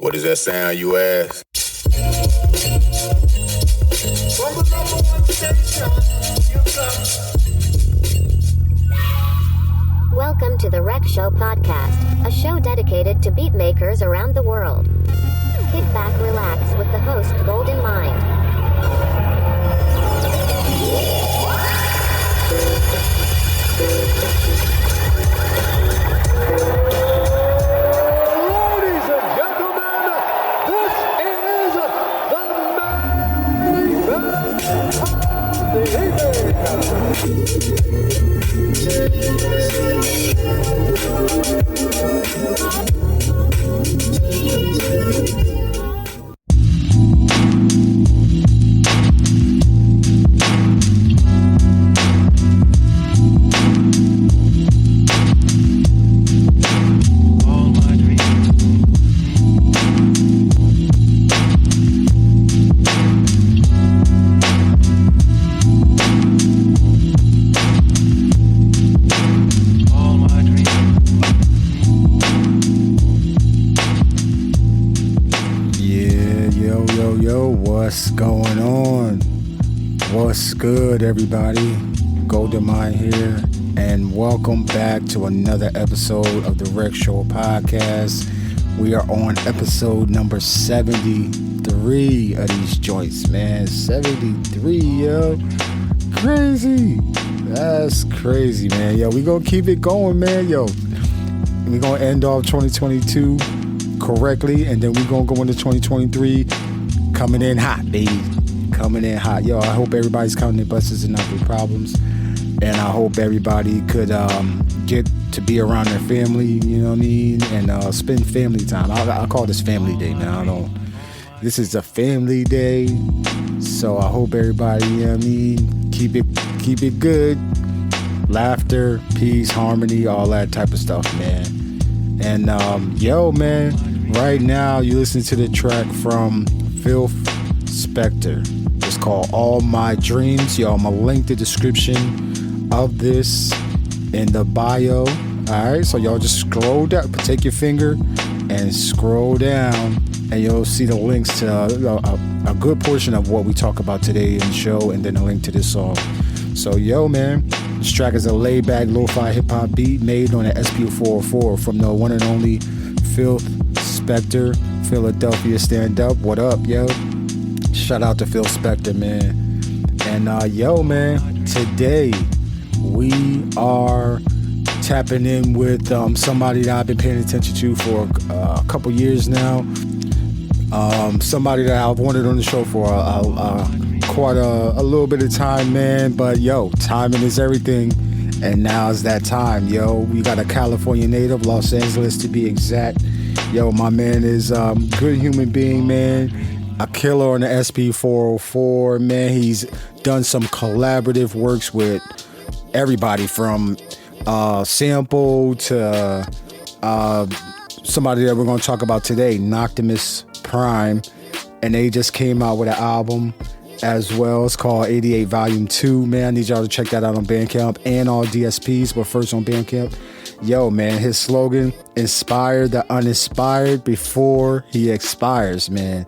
What does that sound, you ask? From the number one station, you come. Welcome to the Rec Show podcast, a show dedicated to beatmakers around the world. Kick back, relax with the host Gldnmnd. What's going on? What's good, everybody? Gldnmnd here, and welcome back to another episode of the Rec Show podcast. We are on episode number 73 of these joints, man. 73, yo. Crazy. That's crazy, man. Yo, we gonna keep it going, man. Yo, we gonna end off 2022 correctly, and then we gonna go into 2023 coming in hot, baby. Coming in hot. Yo, I hope everybody's counting their blessings and not their problems. And I hope everybody could get to be around their family, you know what I mean? And spend family time. I call this family day now. This is a family day. So I hope everybody, you know what I mean, keep it good. Laughter, peace, harmony, all that type of stuff, man. And yo, man, right now you listen to the track from Filth Spectre. It's called All My Dreams. Yo, I'm gonna link the description of this in the bio. Alright, so y'all just scroll down, take your finger and scroll down, and you'll see the links to a good portion of what we talk about today in the show, and then a link to this song. So yo, man, this track is a laid-back lo-fi hip-hop beat made on an SP404 from the one and only Filth Spectre. Philadelphia, stand up. What up, yo? Shout out to Phil Spector, man. And yo, man, today we are tapping in with somebody that I've been paying attention to for a couple years now. Somebody that I've wanted on the show for quite a little bit of time, man. But yo, timing is everything, and now is that time, yo. We got a California native, Los Angeles to be exact. Yo, my man is good human being, man. A killer on the SP404, man. He's done some collaborative works with everybody from Sample to somebody that we're going to talk about today, Noctimus Prime. And they just came out with an album as well. It's called 88 Volume 2, man. I need y'all to check that out on Bandcamp and all DSPs, but first on Bandcamp. Yo, man, his slogan, inspire the uninspired before he expires, man.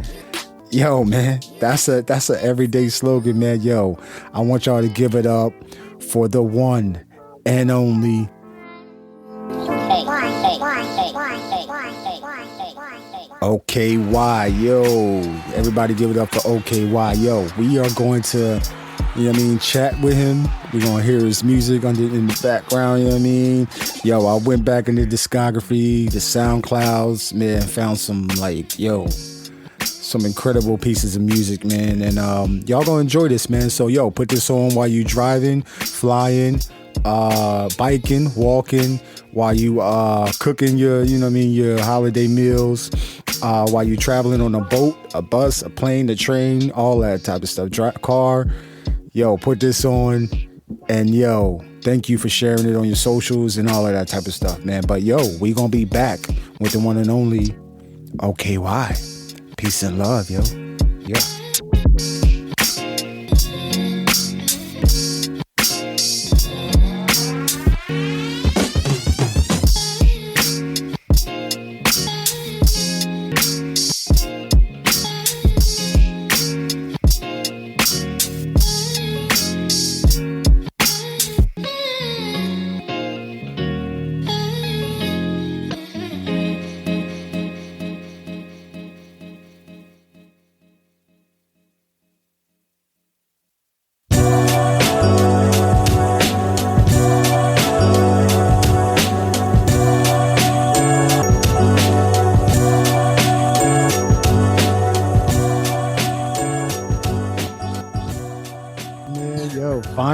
Yo, man, that's a everyday slogan, man. Yo, I want y'all to give it up for the one and only OhKayWhy. Yo, everybody give it up for OhKayWhy. Yo, we are going to, you know what I mean, chat with him. We're going to hear his music in the background, you know what I mean? Yo, I went back in the discography, the SoundClouds, man, found some, some incredible pieces of music, man. And y'all going to enjoy this, man. So, yo, put this on while you driving, flying, biking, walking, while you cooking your, you know what I mean, your holiday meals, while you traveling on a boat, a bus, a plane, a train, all that type of stuff, car. Yo, put this on, and yo, thank you for sharing it on your socials and all of that type of stuff, man. But yo, we gonna be back with the one and only OhKayWhy. Peace and love, yo. Yeah.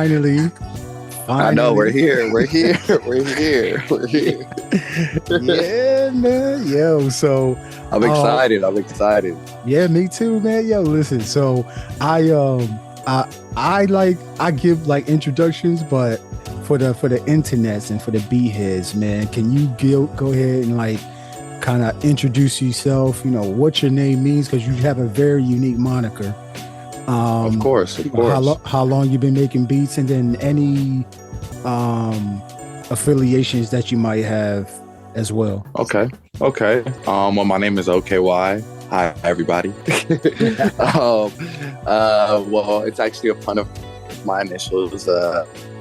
finally. I know we're here. We're here. We're here. We're here. Yeah, man. Yo, so I'm excited. I'm excited. Yeah, me too, man. Yo, listen. So I give like introductions, but for the internets and for the beat heads, man, can you go ahead and like kind of introduce yourself? You know what your name means, because you have a very unique moniker. Of course. How long you been making beats, and then any affiliations that you might have as well. Okay. Well, my name is OhKayWhy. Hi, everybody. Well, it's actually a pun of my initials,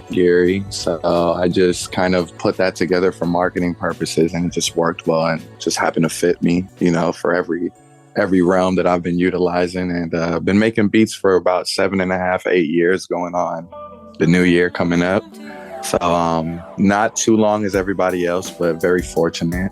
Gary. So I just kind of put that together for marketing purposes, and it just worked well, and just happened to fit me, for every realm that I've been utilizing, and been making beats for about 7.5, 8 years going on. The new year coming up. So not too long as everybody else, but very fortunate.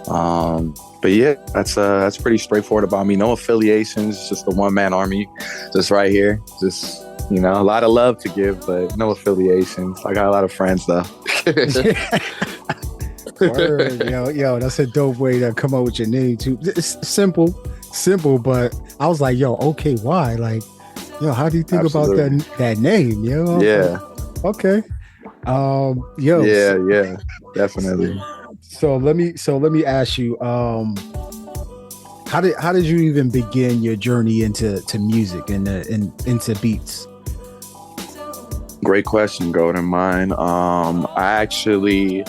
But yeah, that's pretty straightforward about me. No affiliations, just a one-man army, just right here. Just, a lot of love to give, but no affiliations. I got a lot of friends though. Word, yo, that's a dope way to come up with your name too. It's simple, but I was like, yo, OhKayWhy? Like, how do you think Absolutely. about that name? Yeah. Okay. Yeah, definitely. So let me ask you, how did you even begin your journey into music and into beats? Great question, Gldnmnd. I actually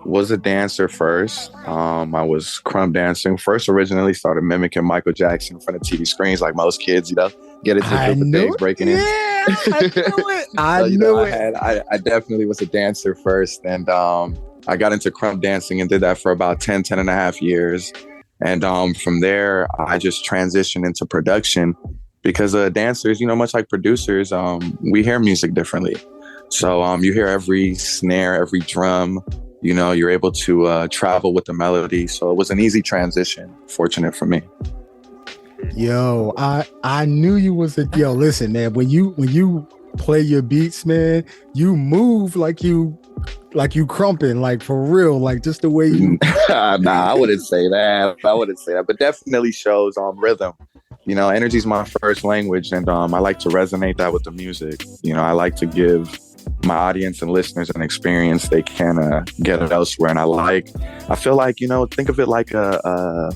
was a dancer first. I was crumb dancing. First, originally started mimicking Michael Jackson in front of TV screens, like most kids, get into the days breaking in. Yeah, I knew it. I knew it. I definitely was a dancer first, and I got into crumb dancing and did that for about 10 and a half years. And from there, I just transitioned into production, because dancers, much like producers, we hear music differently. So you hear every snare, every drum, you're able to travel with the melody. So it was an easy transition, fortunate for me. Yo, I knew you was listen, man, when you play your beats, man, you move like you crumping, like for real, like just the way you Nah, I wouldn't say that, but definitely shows rhythm. Energy is my first language, and I like to resonate that with the music. I like to give my audience and listeners an experience they can get it elsewhere. And I feel like, think of it like a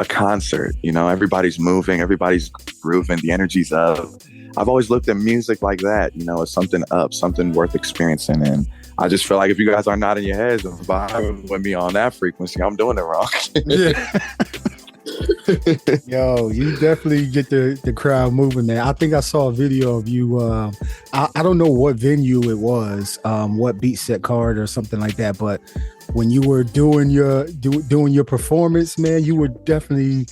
concert. Everybody's moving, everybody's grooving, the energy's up. I've always looked at music like that, as something up, something worth experiencing. And I just feel like if you guys are nodding your heads and vibing with me on that frequency, I'm doing it wrong. Yeah. Yo, you definitely get the crowd moving, man. I think I saw a video of you. I don't know what venue it was, what beat set card or something like that. But when you were doing your performance, man, you were definitely,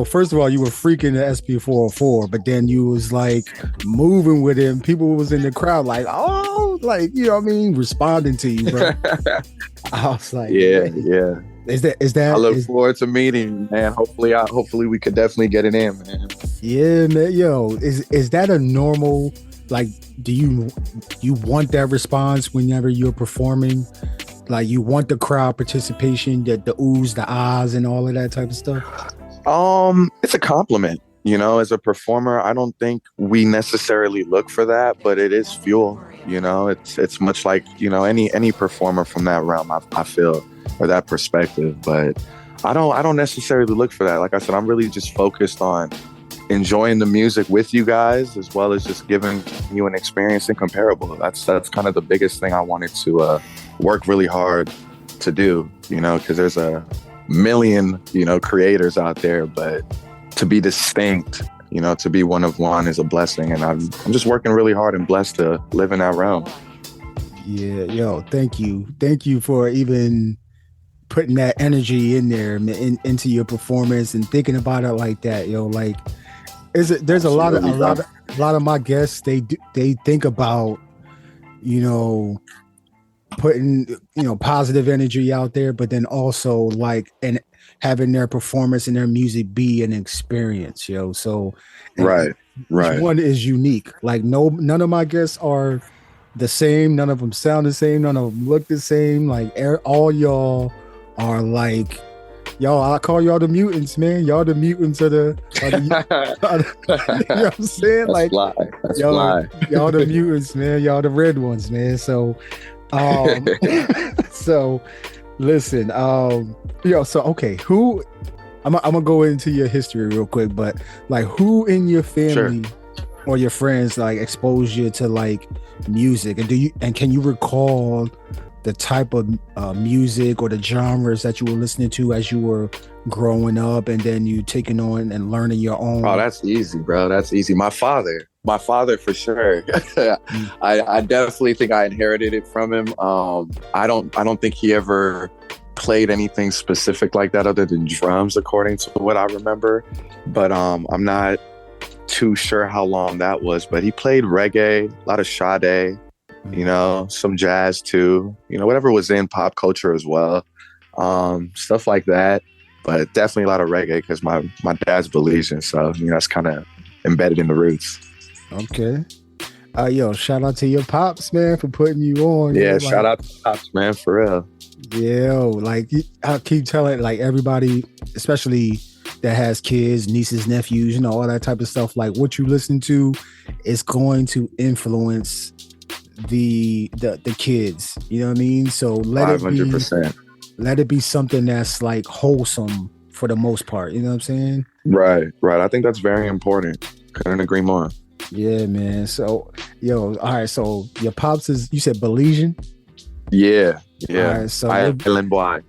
first of all, you were freaking the SP404, but then you was like moving with him. People was in the crowd like, oh, like, responding to you, bro. I was like, yeah. Is that? I look forward to meeting, man. Hopefully we could definitely get it in, man. Yeah, man. Yo, is that a normal, like, do you want that response whenever you're performing? Like, you want the crowd participation, the oohs, the ahs, and all of that type of stuff? It's a compliment. As a performer, I don't think we necessarily look for that, but it is fuel. It's much like, any performer from that realm, I feel, or that perspective. But I don't necessarily look for that. Like I said, I'm really just focused on enjoying the music with you guys, as well as just giving you an experience incomparable. That's kind of the biggest thing I wanted to work really hard to do, because there's a million, creators out there, but to be distinct, to be one of one is a blessing. And I'm just working really hard and blessed to live in that realm. Yeah, yo, thank you for even putting that energy in there, into your performance and thinking about it like that, yo. Like, there's a lot of my guests, they think about, putting, positive energy out there, but then also like, and having their performance and their music be an experience, yo. So Right. each one is unique. Like none of my guests are the same. None of them sound the same. None of them look the same. Like all y'all are like, y'all, I call y'all the mutants, man. Y'all the mutants of the you know what I'm saying? That's like fly. That's y'all, fly. y'all the mutants, man. Y'all the red ones, man. So so listen, so okay, who I'm gonna go into your history real quick, but like who in your family or your friends like exposed you to like music, and can you recall the type of music or the genres that you were listening to as you were growing up, and then you taking on and learning your own? Oh, that's easy, bro. That's easy. My father for sure. I definitely think I inherited it from him. I don't think he ever played anything specific like that other than drums, according to what I remember. But I'm not too sure how long that was. But he played reggae, a lot of Sade, you know, some jazz too, you know, whatever was in pop culture as well, stuff like that. But definitely a lot of reggae because my dad's Belizean, so you know that's kind of embedded in the roots. Okay. Yo, shout out to your pops, man, for putting you on. Yeah, yo. shout out to pops, man, for real. Yeah, like I keep telling like everybody, especially that has kids, nieces, nephews, you know, all that type of stuff. Like what you listen to is going to influence the kids. You know what I mean? So let 500%. Let it be something that's like wholesome for the most part. You know what I'm saying? Right. I think that's very important. Couldn't agree more. Yeah, man. So, yo, all right. So your pops is, you said Belizean? Yeah. All right, so Island boy.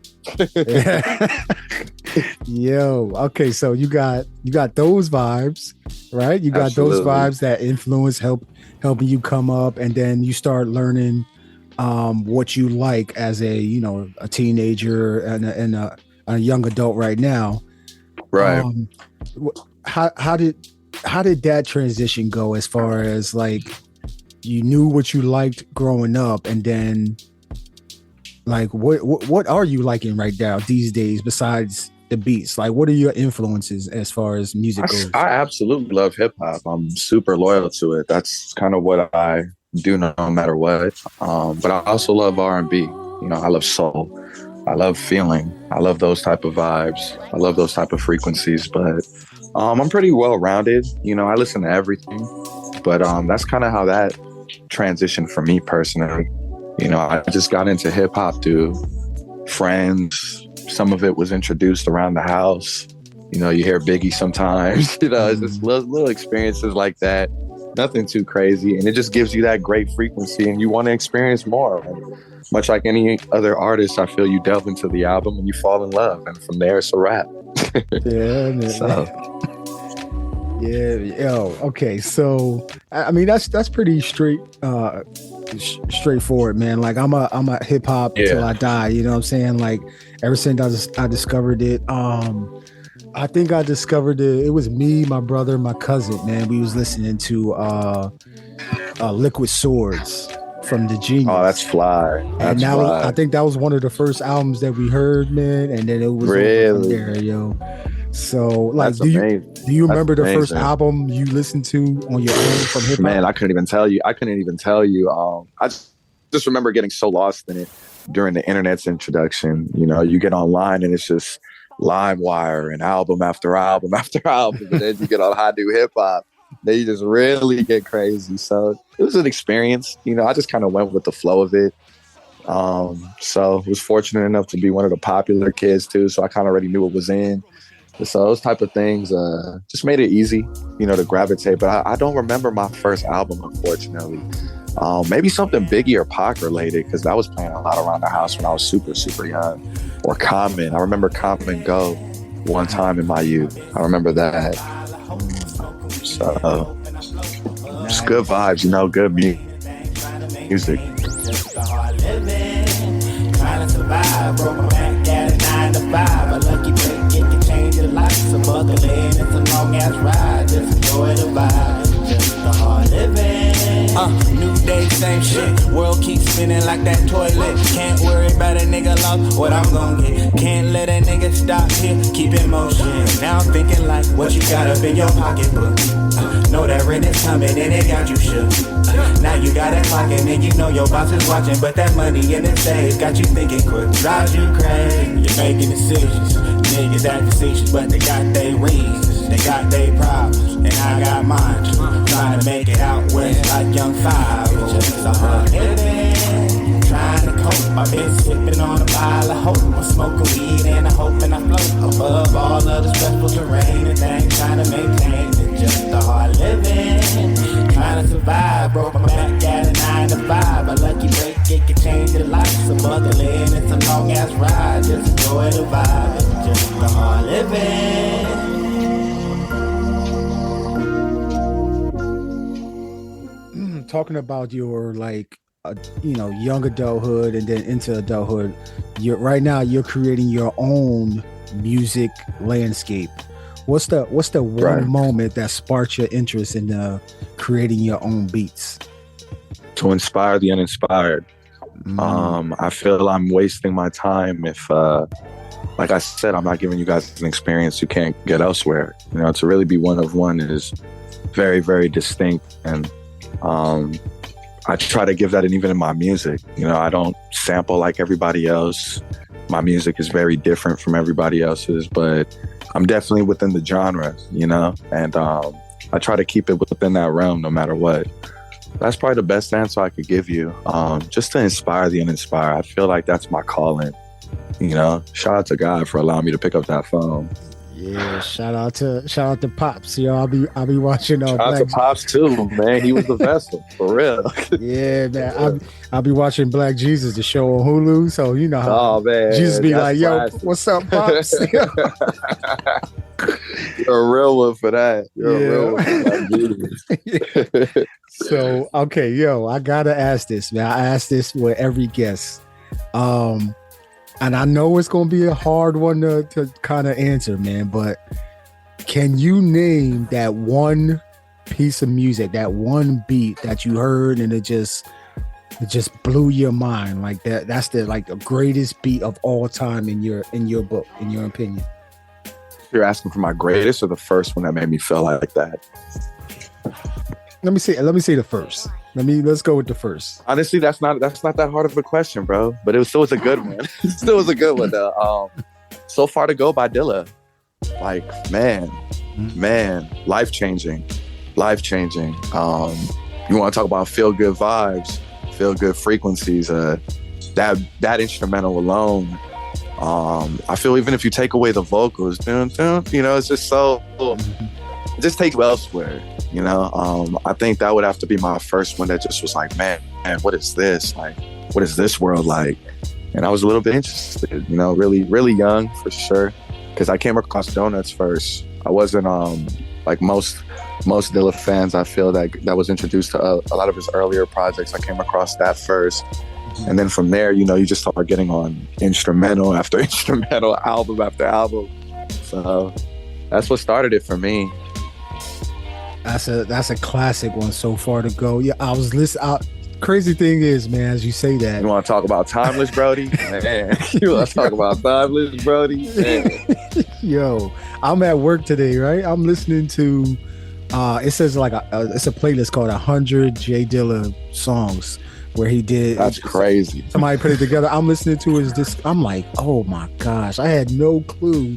Yo, okay. So you got those vibes, right? You got Absolutely. Those vibes that influence helping you come up, and then you start learning what you like as a teenager and a young adult right now. Right. How did that transition go as far as like you knew what you liked growing up, and then like what are you liking right now these days besides the beats? Like what are your influences as far as music goes? I absolutely love hip hop. I'm super loyal to it. That's kind of what I do no matter what. But I also love R&B. You know, I love soul. I love feeling. I love those type of vibes. I love those type of frequencies. But I'm pretty well rounded. You know, I listen to everything. But that's kind of how that transitioned for me personally. You know, I just got into hip hop through friends. Some of it was introduced around the house. You know, you hear Biggie sometimes. You know, it's just little experiences like that. Nothing too crazy. And it just gives you that great frequency and you want to experience more. And much like any other artist, I feel you delve into the album and you fall in love. And from there, it's a wrap. Yeah, man. So. Yeah, yo, okay. So, I mean, that's pretty straightforward, man. Like I'm a hip hop till I die. You know what I'm saying? Like ever since I discovered it, I think I discovered it. It was me, my brother, my cousin. Man, we was listening to Liquid Swords from The Genius. Oh, that's fly. I think that was one of the first albums that we heard, man. And then it was over from there, yo. So, like, do you remember the first album you listened to on your own from hip hop? Man, I couldn't even tell you. I just remember getting so lost in it during the internet's introduction. You know, you get online and it's just LimeWire and album after album after album, and then you get on How Do Hip Hop. Then you just really get crazy. So it was an experience. You know, I just kind of went with the flow of it. So I was fortunate enough to be one of the popular kids too. So I kind of already knew what was in. So those type of things just made it easy, you know, to gravitate. But I don't remember my first album, unfortunately. Maybe something Biggie or Pac related, because that was playing a lot around the house when I was super, super young. Or Common. I remember Common Go one time in my youth. I remember that. So it's good vibes, you know, good music. Trying to survive, broke my back at a 9 to 5. A lucky break, get to change your life. So buckle in, it's a long ass ride. Just enjoy the vibe, just the hard living. New day, same shit. World keeps spinning like that toilet. Can't worry about a nigga lost, what I'm gon' get. Can't let a nigga stop here, keep in motion. Now I'm thinking like, what you got up in your pocketbook? Know that rent is coming and it got you shook. Now you got it clocking and you know your boss is watching. But that money in the safe got you thinking quick, drives you crazy. You're making decisions, niggas act facetious, but they got their reasons, they got their problems, and I got mine. Trying to make it out west like young five. It's just a hard living, trying to cope. I've been sipping on a pile of hope. I'm smoking weed and I'm hoping I float above all of the stressful terrain and things. Trying to maintain it, just a hard living, trying to survive. Broke my back at a 9 to 5. A lucky break, it can change your life. So buckle in, it's a long ass ride. Just enjoy the vibe, it's just a hard living. Talking about your young adulthood and then into adulthood, right now you're creating your own music landscape. What's the one moment that sparked your interest in creating your own beats? To inspire the uninspired. I feel I'm wasting my time if like I said, I'm not giving you guys an experience you can't get elsewhere. To really be one of one is very, very distinct, and I try to give that, and even in my music, I don't sample like everybody else. My music is very different from everybody else's, but I'm definitely within the genre, and I try to keep it within that realm no matter what. That's probably the best answer I could give you. Just to inspire the uninspired. I feel like that's my calling. Shout out to God for allowing me to pick up that phone. Yeah, shout out to Pops. I'll be watching. Shout out to Pops too, man. He was the vessel for real. Yeah, man. I'll be watching Black Jesus, the show on Hulu. So you know how Jesus be like, "Yo, what's up, Pops?" You're a real one for that. You're a real one for that. So okay, I gotta ask this, man. I ask this with every guest. And I know it's going to be a hard one to kind of answer, man, but can you name that one piece of music, that one beat that you heard and it just blew your mind like that? That's the greatest beat of all time in your book, in your opinion. You're asking for my greatest or the first one that made me feel like that? Let me see the first. Let's go with the first. Honestly, that's not that hard of a question, bro. But it still was a good one. It still was a good one, though. So Far to Go by Dibia. Like, man, life changing. You want to talk about feel good vibes, feel good frequencies. That instrumental alone. I feel even if you take away the vocals, it's just so. It just takes you elsewhere. I think that would have to be my first one that just was like, man, what is this? Like, what is this world like? And I was a little bit interested, really, really young for sure. Because I came across Donuts first. I wasn't like most Dilla fans. I feel that was introduced to a lot of his earlier projects. I came across that first. And then from there, you just start getting on instrumental after instrumental, album after album. So that's what started it for me. That's a classic one, So Far to Go. Yeah, I was listening. Crazy thing is, man, as you say that. You want to talk about Timeless, Brody? Man. You want to talk about Timeless, Brody? Man. Yo, I'm at work today, right? I'm listening to, it says it's a playlist called 100 J Dilla songs where he did. That's crazy. Somebody put it together. I'm listening to his disc. I'm like, oh my gosh, I had no clue.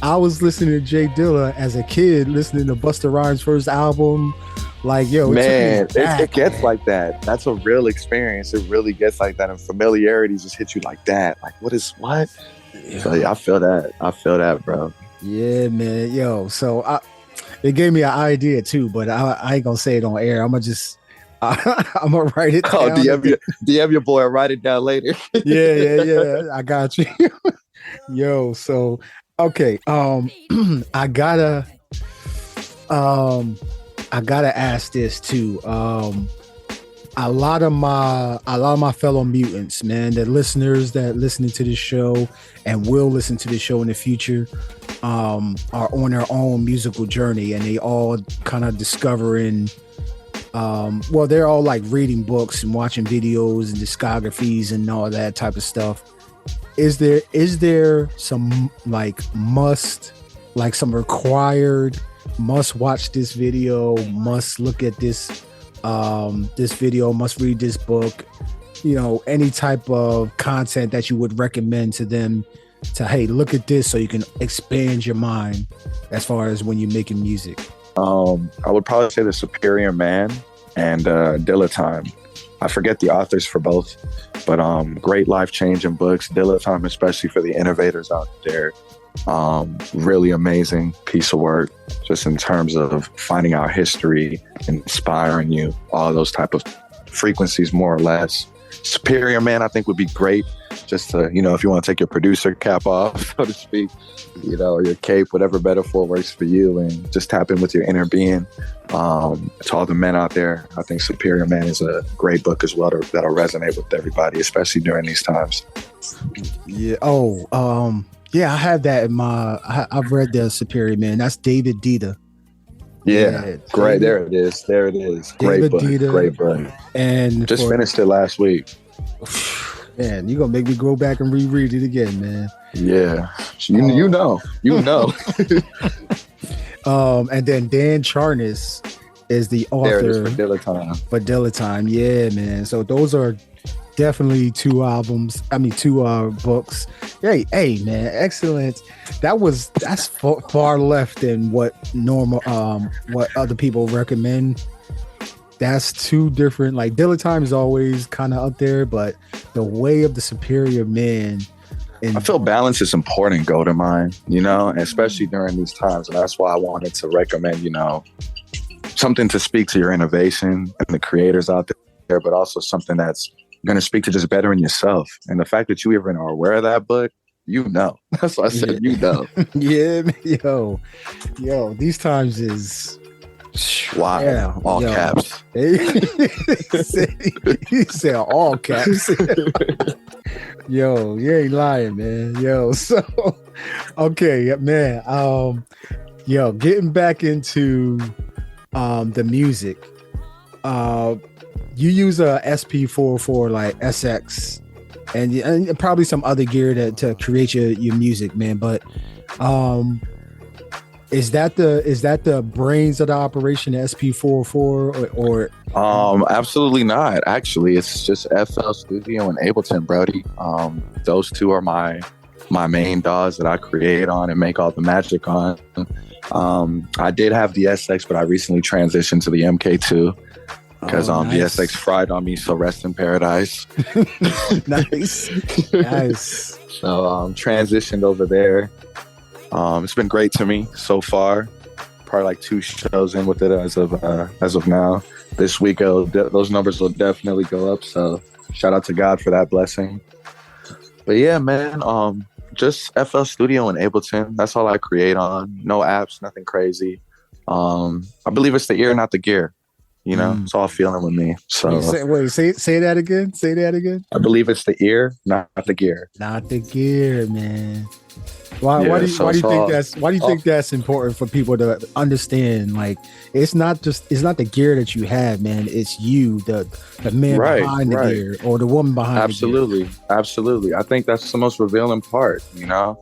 I was listening to J Dilla as a kid, listening to Busta Rhymes' first album. Like, yo, man, it gets like that. That's a real experience. It really gets like that, and familiarity just hits you like that. Like, what? Yeah. So yeah, I feel that, bro. Yeah, man. Yo, so it gave me an idea too, but I ain't gonna say it on air. I'm gonna write it down. DM your boy, write it down later. Yeah. I got you. Yo, so okay. I gotta ask this too. A lot of my fellow mutants, man, the listeners that listening to this show and will listen to this show in the future, are on their own musical journey, and they all kind of discovering well, they're all like reading books and watching videos and discographies and all that type of stuff. Is there some like some required must watch this video, must look at this video, must read this book, any type of content that you would recommend to them to, hey, look at this so you can expand your mind as far as when you're making music? I would probably say The Superior Man and Gldnmnd. I forget the authors for both, but great life-changing books. Gldnmnd, especially for the innovators out there. Really amazing piece of work, just in terms of finding out history, inspiring you, all those type of frequencies, more or less. Superior Man, I think, would be great, just to, if you want to take your producer cap off, so to speak, or your cape, whatever metaphor works for you, and just tap in with your inner being. To all the men out there, I think Superior Man is a great book as well that'll resonate with everybody, especially during these times. Yeah. Yeah, I have that in I've read the Superior Man. That's David Dibia. Yeah, great. There it is. Great book. Great book. And just finished it last week. Man, you're gonna make me go back and reread it again, man. Yeah, you know. And then Dan Charnas is the author. There it is, for Gldnmnd. Yeah, man. So those are definitely two books. Hey, man, excellent. That's far left than what other people recommend. That's two different. Like Gldnmnd is always kind of up there, but the way of the Superior Man. I feel balance is important, Gldnmnd, especially during these times. And that's why I wanted to recommend, something to speak to your innovation and the creators out there, but also something that's going to speak to just bettering yourself. And the fact that you even are aware of that book, that's why I said, Yeah, yo, these times is wow. Yeah, all caps. He said all caps. Yo, you ain't lying, man. Yo, so okay, man. Getting back into the music. You use a SP404 like SX and probably some other gear to create your music, man. But is that the brains of the operation, the SP404 or absolutely not. Actually, it's just FL Studio and Ableton, Brody. Those two are my main DAWs that I create on and make all the magic on. I did have the SX, but I recently transitioned to the MK2 because nice. The SX fried on me, so rest in paradise. Nice. So transitioned over there. It's been great to me so far. Probably like 2 shows in with it as of now. This week, those numbers will definitely go up. So shout out to God for that blessing. But yeah, man, just FL Studio and Ableton. That's all I create on. No apps, nothing crazy. I believe it's the ear, not the gear. It's all feeling with me. So say that again. Say that again. I believe it's the ear, not the gear. Not the gear, man. Why do you think that's important for people to understand? Like, it's not the gear that you have, man. It's you, the man behind the gear or the woman behind Absolutely. the gear. Absolutely. I think that's the most revealing part, I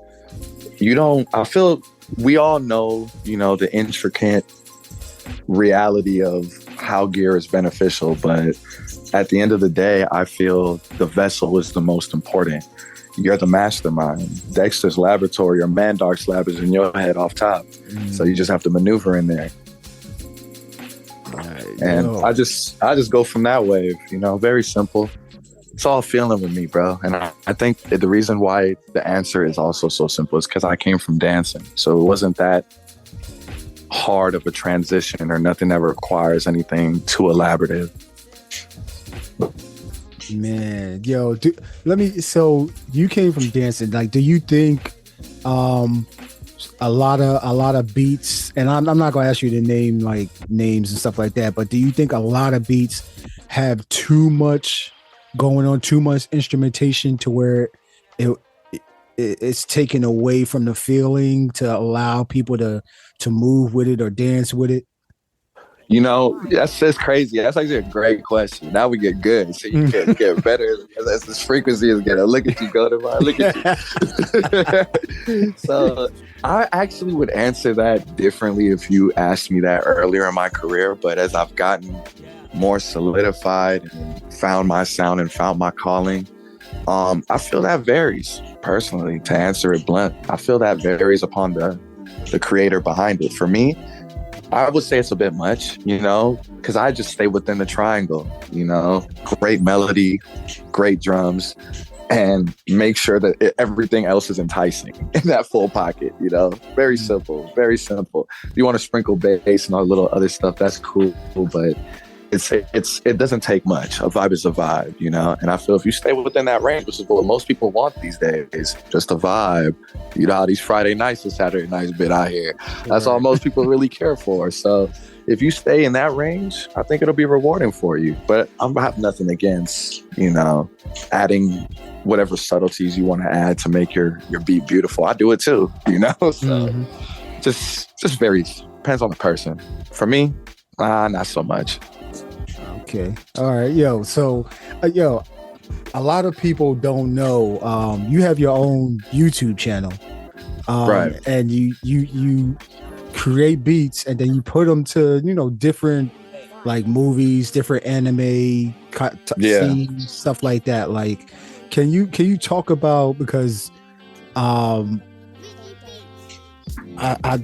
feel we all know, the intricate reality of how gear is beneficial, but at the end of the day, I feel the vessel is the most important. You're the mastermind. Dexter's laboratory or Mandark's lab is in your head off top. So you just have to maneuver in there. And I just go from that wave, very simple. It's all feeling with me, bro. And I think the reason why the answer is also so simple is because I came from dancing. So it wasn't that hard of a transition or nothing that requires anything too elaborative. Man, yo, so you came from dancing. Like, do you think a lot of beats, and I'm not gonna ask you to name like names and stuff like that, but do you think a lot of beats have too much going on, too much instrumentation to where it's taken away from the feeling to allow people to move with it or dance with it? That's crazy. That's actually a great question. Now we get good. So you get better as this frequency is getting. Look at you, Gldnmnd. Look at you. So I actually would answer that differently if you asked me that earlier in my career. But as I've gotten more solidified and found my sound and found my calling, I feel that varies personally. To answer it blunt, I feel that varies upon the creator behind it. For me, I would say it's a bit much, because I just stay within the triangle, great melody, great drums, and make sure that everything else is enticing in that full pocket, very simple, very simple. If you want to sprinkle bass and all the little other stuff, that's cool, but it doesn't take much. A vibe is a vibe, and I feel if you stay within that range, which is what most people want these days, just a vibe. You know how these Friday nights and Saturday nights bit out here. That's all most people really care for. So if you stay in that range, I think it'll be rewarding for you. But I have nothing against, adding whatever subtleties you want to add to make your beat beautiful. I do it too, So just varies. Depends on the person. For me, not so much. Okay. All right. So, a lot of people don't know you have your own YouTube channel. Right. And you create beats and then you put them to, different like movies, different anime scenes, stuff like that. Like, can you talk about, because I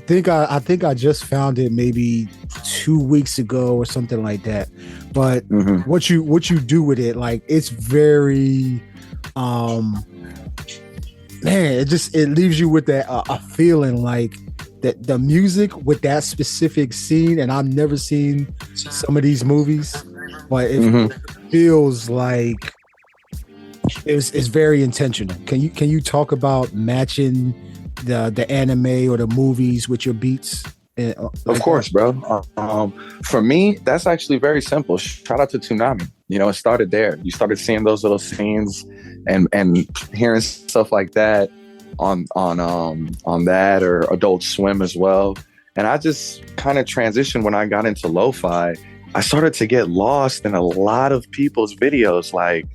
think I just found it maybe 2 weeks ago or something like that. But what you do with it, like, it's very it leaves you with that a feeling like that the music with that specific scene, and I've never seen some of these movies, but it feels like it's very intentional. Can you talk about matching the anime or the movies with your beats? Of course, bro. For me, that's actually very simple. Shout out to Toonami. It started there. You started seeing those little scenes and hearing stuff like that on that, or Adult Swim as well. And I just kind of transitioned when I got into lo-fi. I started to get lost in a lot of people's videos, like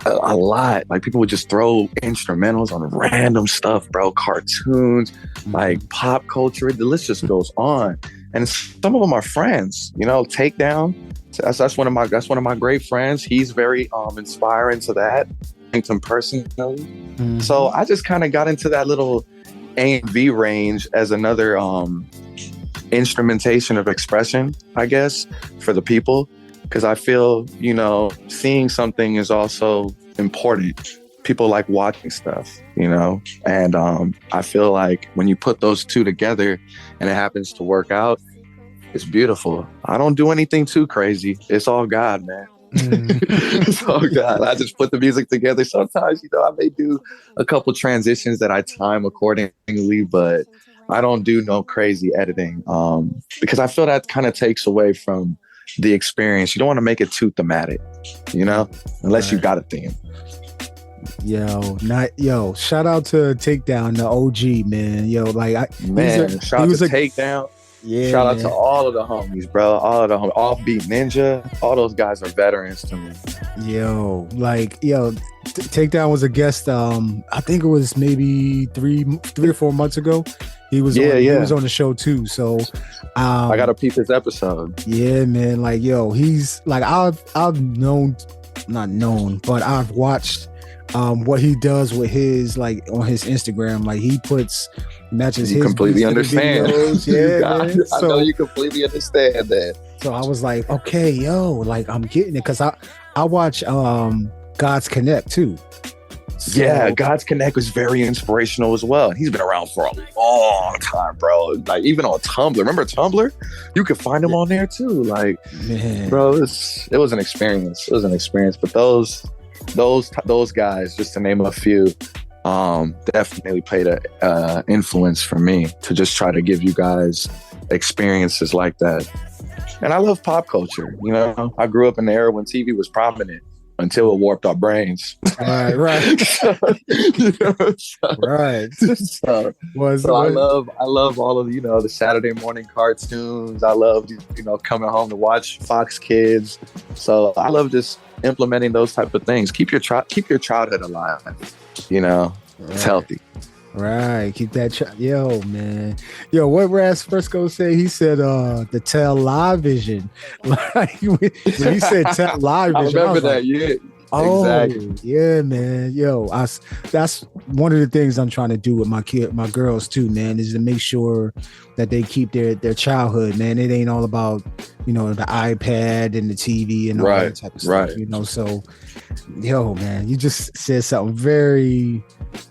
a lot. Like, people would just throw instrumentals on random stuff, bro. Cartoons, like pop culture. The list just goes on. And some of them are friends. Takedown. That's one of my great friends. He's very inspiring to that. Him personally. So I just kind of got into that little A&V range as another instrumentation of expression, I guess, for the people. Because I feel, seeing something is also important. People like watching stuff, and I feel like when you put those two together and it happens to work out, it's beautiful. I don't do anything too crazy. It's all God, man. It's all God. I just put the music together. Sometimes, I may do a couple transitions that I time accordingly, but I don't do no crazy editing because I feel that kind of takes away from the experience. You don't want to make it too thematic, unless you got a theme. Shout out to Takedown, the OG, man. Shout out to Takedown. Yeah, shout out to all of the homies, bro. All of the homies. Offbeat Ninja. All those guys are veterans to me. Takedown was a guest. I think it was maybe three or 4 months ago. He was on the show too. So I got to peep his episode. Yeah, man. He's like, I've watched what he does with his, like, on his Instagram. Like, he matches his completely understand. Yeah, I know you completely understand that. So I was like, okay, I'm getting it, because I watch God's Connect too. So, yeah, God's Connect was very inspirational as well. He's been around for a long time, bro. Like, even on Tumblr. Remember Tumblr? You could find him on there too. Like, man, bro, it was an experience. It was an experience. But those guys, just to name a few, definitely played a influence for me to just try to give you guys experiences like that. And I love pop culture. I grew up in the era when TV was prominent. until it warped our brains. Right, right. You know, Right. so I love all of, you know, the Saturday morning cartoons. I love, you know, coming home to watch Fox Kids. So I love just implementing those type of things. Keep your childhood alive. You know, it's healthy. Right. Keep that yo, man. Yo, what Raz Fresco say? He said the television. Like when he said television. I remember that, yeah. Oh, exactly. Yeah, man. Yo, that's one of the things I'm trying to do with my girls too, man, is to make sure that they keep their childhood, man. It ain't all about, you know, the iPad and the TV and all that type of stuff, you know. So, yo, man, you just said something very,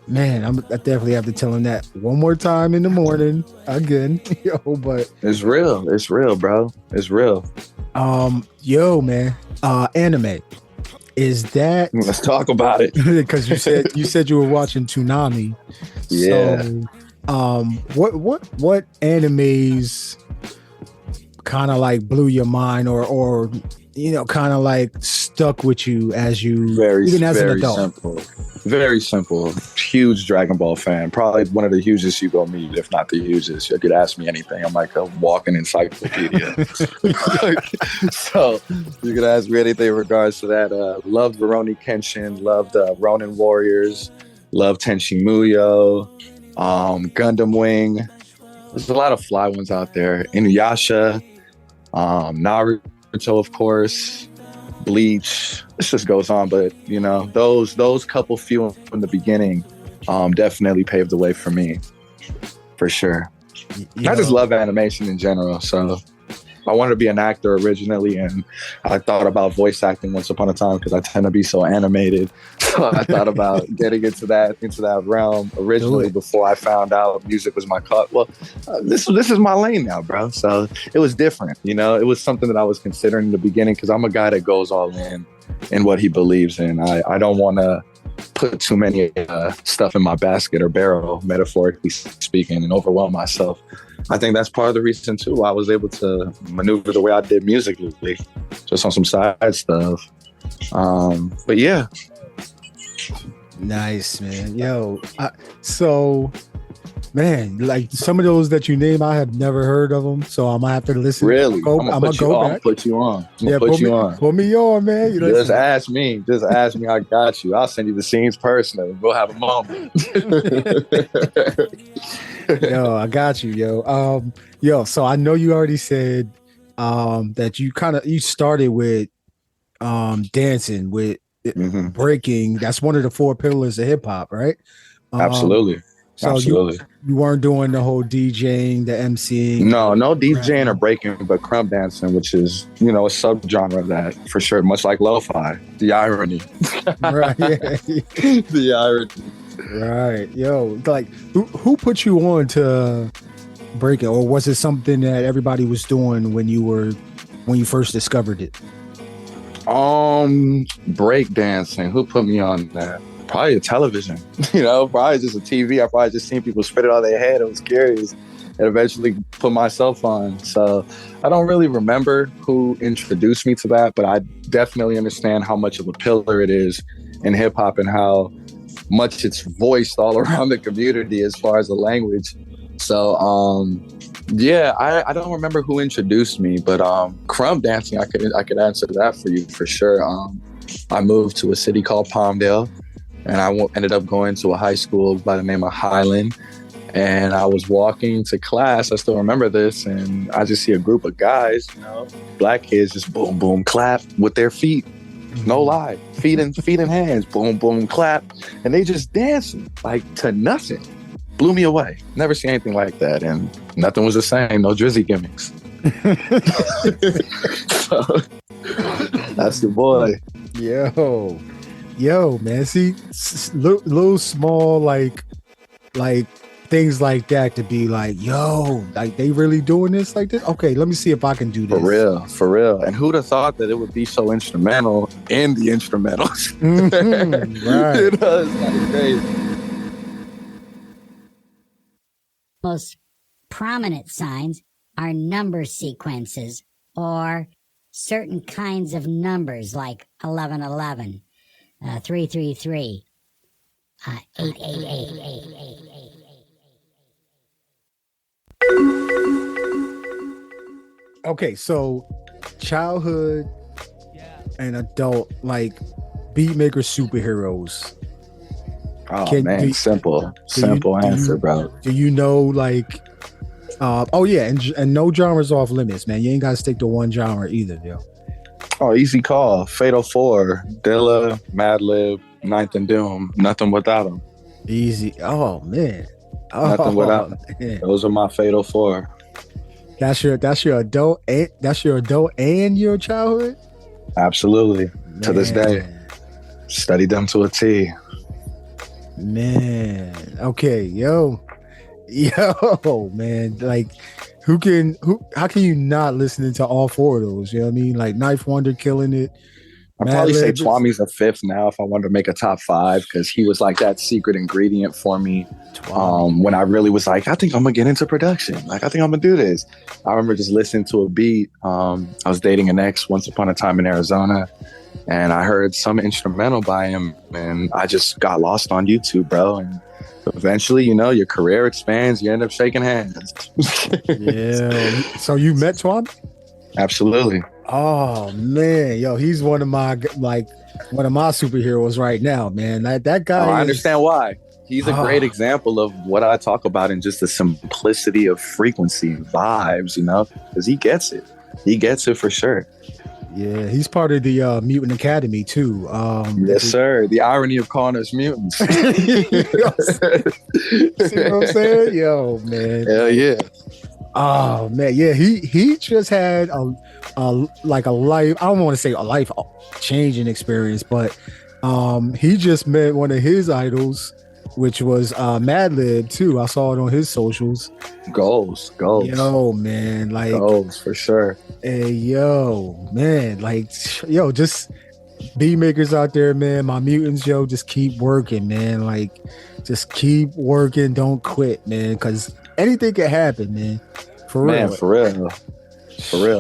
man. I definitely have to tell him that one more time in the morning again, yo. But it's real, bro. It's real. Yo, man, anime. Is that? Let's talk about it. Because you said you were watching Toonami. Yeah. So, what animes kind of like blew your mind, or you know, kind of like stuck with you as you even as an adult? Very simple. Huge Dragon Ball fan. Probably one of the hugest you go meet, if not the hugest. You could ask me anything. I'm like a walking encyclopedia. So you could ask me anything in regards to that. Loved Rurouni Kenshin. Loved Ronin Warriors. Loved Tenshin Muyo. Gundam Wing. There's a lot of fly ones out there. Inuyasha. Naruto, of course. Bleach. This just goes on, but you know, those couple few from the beginning definitely paved the way for me, for sure. I just love animation in general, so I wanted to be an actor originally, and I thought about voice acting once upon a time because I tend to be so animated. So I thought about getting into that realm originally before I found out music was my cut. Well, this is my lane now, bro. So it was different, you know. It was something that I was considering in the beginning because I'm a guy that goes all in what he believes in. I don't want to put too many stuff in my basket or barrel, metaphorically speaking, and overwhelm myself. I think that's part of the reason too why I was able to maneuver the way I did musically, just on some side stuff. But yeah. Nice, man. Yo, so man, like some of those that you name, I have never heard of them, so I'm gonna have to listen. Really? I'm gonna put you on. Put me on, man. You know, just ask me. I got you. I'll send you the scenes personally. We'll have a moment. Yo, I got you, yo. Yo, so I know you already said that you started with dancing with breaking. That's one of the 4 pillars of hip hop, right? Absolutely. So absolutely. You weren't doing the whole DJing, the MCing. No DJing or breaking, but crumb dancing, which is, you know, a subgenre of that for sure. Much like lo-fi. The irony. Right. Yeah. The irony. Right. Yo, like who put you on to break it, or was it something that everybody was doing when you first discovered it? Break dancing. Who put me on that? Probably a television. You know, probably just a TV. I probably just seen people spit it on their head. I was curious, and eventually put myself on. So I don't really remember who introduced me to that, but I definitely understand how much of a pillar it is in hip hop and how much it's voiced all around the community as far as the language. So yeah, I don't remember who introduced me, but crumb dancing, I could answer that for you for sure. I moved to a city called Palmdale, and I ended up going to a high school by the name of Highland. And I was walking to class, I still remember this, and I just see a group of guys, you know, black kids, just boom, boom, clap with their feet. No lie, feet and hands, boom, boom, clap, and they just dancing like to nothing. Blew me away. Never seen anything like that, and nothing was the same. No Drizzy gimmicks. So, that's the boy. Yo, man. See, little small like things like that to be like, yo, like they really doing this like this? Okay, let me see if I can do this. For real. And who'd have thought that it would be so instrumental in the instrumentals? Right. You know, it's kind of crazy. Most prominent signs are number sequences or certain kinds of numbers like 1111, 333, 888. Okay, so childhood and adult, like Beatmaker superheroes. Oh man, simple answer, bro. Do you know like? Oh yeah, and no genres off limits, man. You ain't gotta stick to one genre either, yo. Oh, easy call. Fatal Four, Dilla, Madlib, Ninth and Doom. Nothing without them. Easy. Oh man. Nothing without them. Those are my Fatal Four. That's your adult. That's your adult and your childhood. Absolutely. Man. To this day, study them to a T. Man. Okay, yo, man. Like, how can you not listen to all four of those? You know what I mean? Like Knife Wonder killing it. I'd probably say Twami's a fifth now if I wanted to make a top five, because he was like that secret ingredient for me. When I really was like, I think I'm gonna get into production. Like, I think I'm gonna do this. I remember just listening to a beat. I was dating an ex once upon a time in Arizona, and I heard some instrumental by him, and I just got lost on YouTube, bro. And eventually, you know, your career expands. You end up shaking hands. Yeah. So you met Twami? Absolutely. Oh man, yo, he's one of my superheroes right now, man. That guy. I understand why. He's a great example of what I talk about in just the simplicity of frequency vibes, you know, because he gets it. He gets it for sure. Yeah, he's part of the Mutant Academy too. Yes, sir. The irony of calling us mutants. See what I'm saying? Yo, man. Hell yeah. Oh man, yeah. He just had a life. I don't want to say a life changing experience, but he just met one of his idols, which was Madlib too. I saw it on his socials. Goals. Yo, man, like goals for sure. Hey, yo, man, like yo, just Beatmakers out there, man. My mutants, yo, just keep working, man. Like, just keep working. Don't quit, man, because anything can happen, man. For real.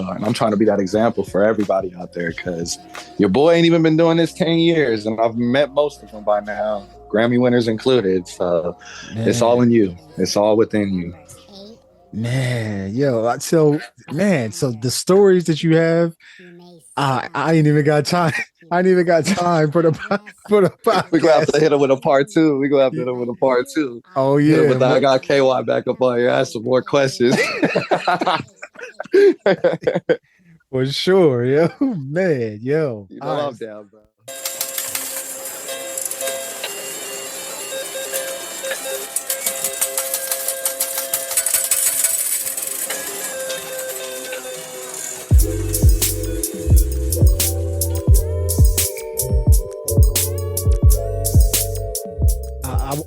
And I'm trying to be that example for everybody out there, because your boy ain't even been doing this 10 years, and I've met most of them by now, Grammy winners included. So It's all in you. It's all within you. Man, yo, so the stories that you have, I ain't even got time. I ain't even got time for the podcast. We're gonna have to hit him with a part two. Oh yeah, but I got KY back up on here. Ask some more questions. For sure, yo, man, yo. You know I'm down, bro.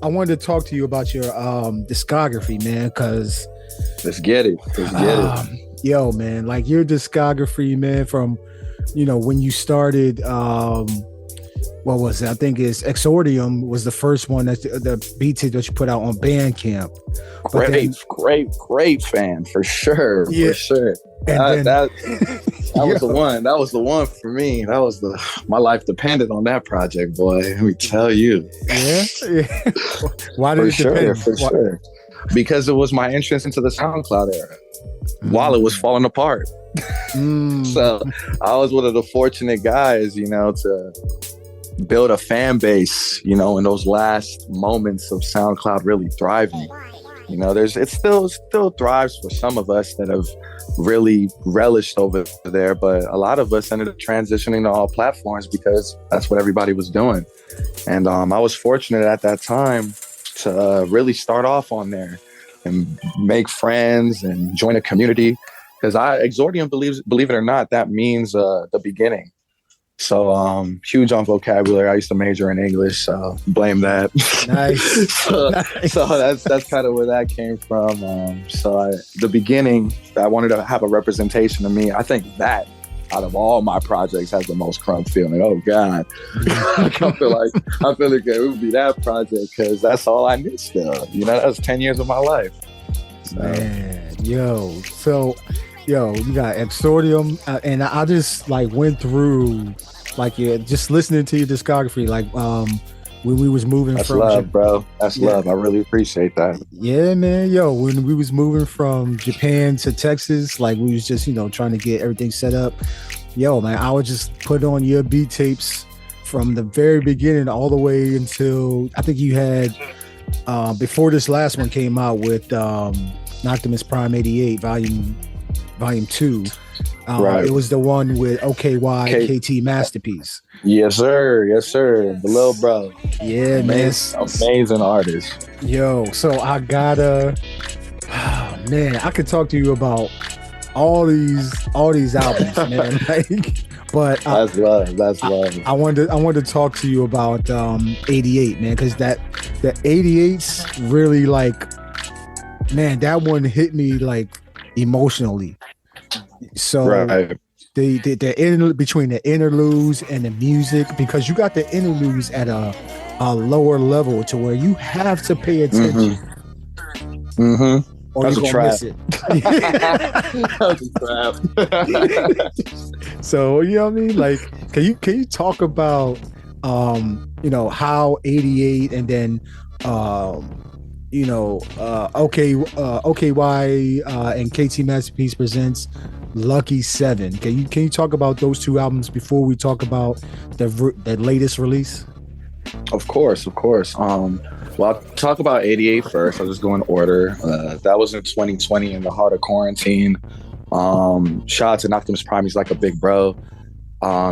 I wanted to talk to you about your discography, man, because let's get it. Yo, man, like your discography, man, from when you started, what was it? I think it's Exordium was the first one that the beats that you put out on Bandcamp. Great fan for sure. Yeah. For sure. That was the one. That was the one for me. That was my life depended on that project, boy. Let me tell you. Yeah. Why did it depend? For sure. Because it was my entrance into the SoundCloud era while it was falling apart. So I was one of the fortunate guys, to build a fan base, in those last moments of SoundCloud really thriving. It still thrives for some of us that have really relished over there, but a lot of us ended up transitioning to all platforms because that's what everybody was doing. And I was fortunate at that time to really start off on there and make friends and join a community, because Exordium, believe it or not, that means the beginning. So huge on vocabulary. I used to major in English, so blame that. Nice. So that's kind of where that came from. The beginning, I wanted to have a representation of me. I think that out of all my projects has the most crumb feeling. Oh God, I feel like it would be that project because that's all I knew still. That was 10 years of my life. So. Man, yo, so yo, you got Exordium, and I just like went through, like, yeah, just listening to your discography, like when we was moving That's from love, bro. That's love. I really appreciate that. Yeah, man. Yo, when we was moving from Japan to Texas, like we was just, trying to get everything set up. Yo, man, I would just put on your beat tapes from the very beginning all the way until I think you had before this last one came out with Optimus Prime 88 volume 2. Right. It was the one with OhKayWhy KT Masterpiece. Yes, sir. Yes, sir. The little bro. Yeah, man. Amazing artist. Yo, so I gotta, man, I could talk to you about all these albums, man. Like, but that's love. That's love. I wanted to talk to you about 88, man, because the 88's really, like, man, that one hit me like emotionally. So right. the between the interludes and the music, because you got the interludes at a lower level to where you have to pay attention. Or that's you're a trap. Miss it. That's a trap. So, you know what I mean? Like, can you talk about how 88 and then OhKayWhy and KT Masterpiece presents Lucky 7. Can you talk about those two albums before we talk about the latest release? Of course. Well, I'll talk about 88 first. I'll just go in order. That was in 2020 in the heart of quarantine. Shout out to Optimus Prime. He's like a big bro.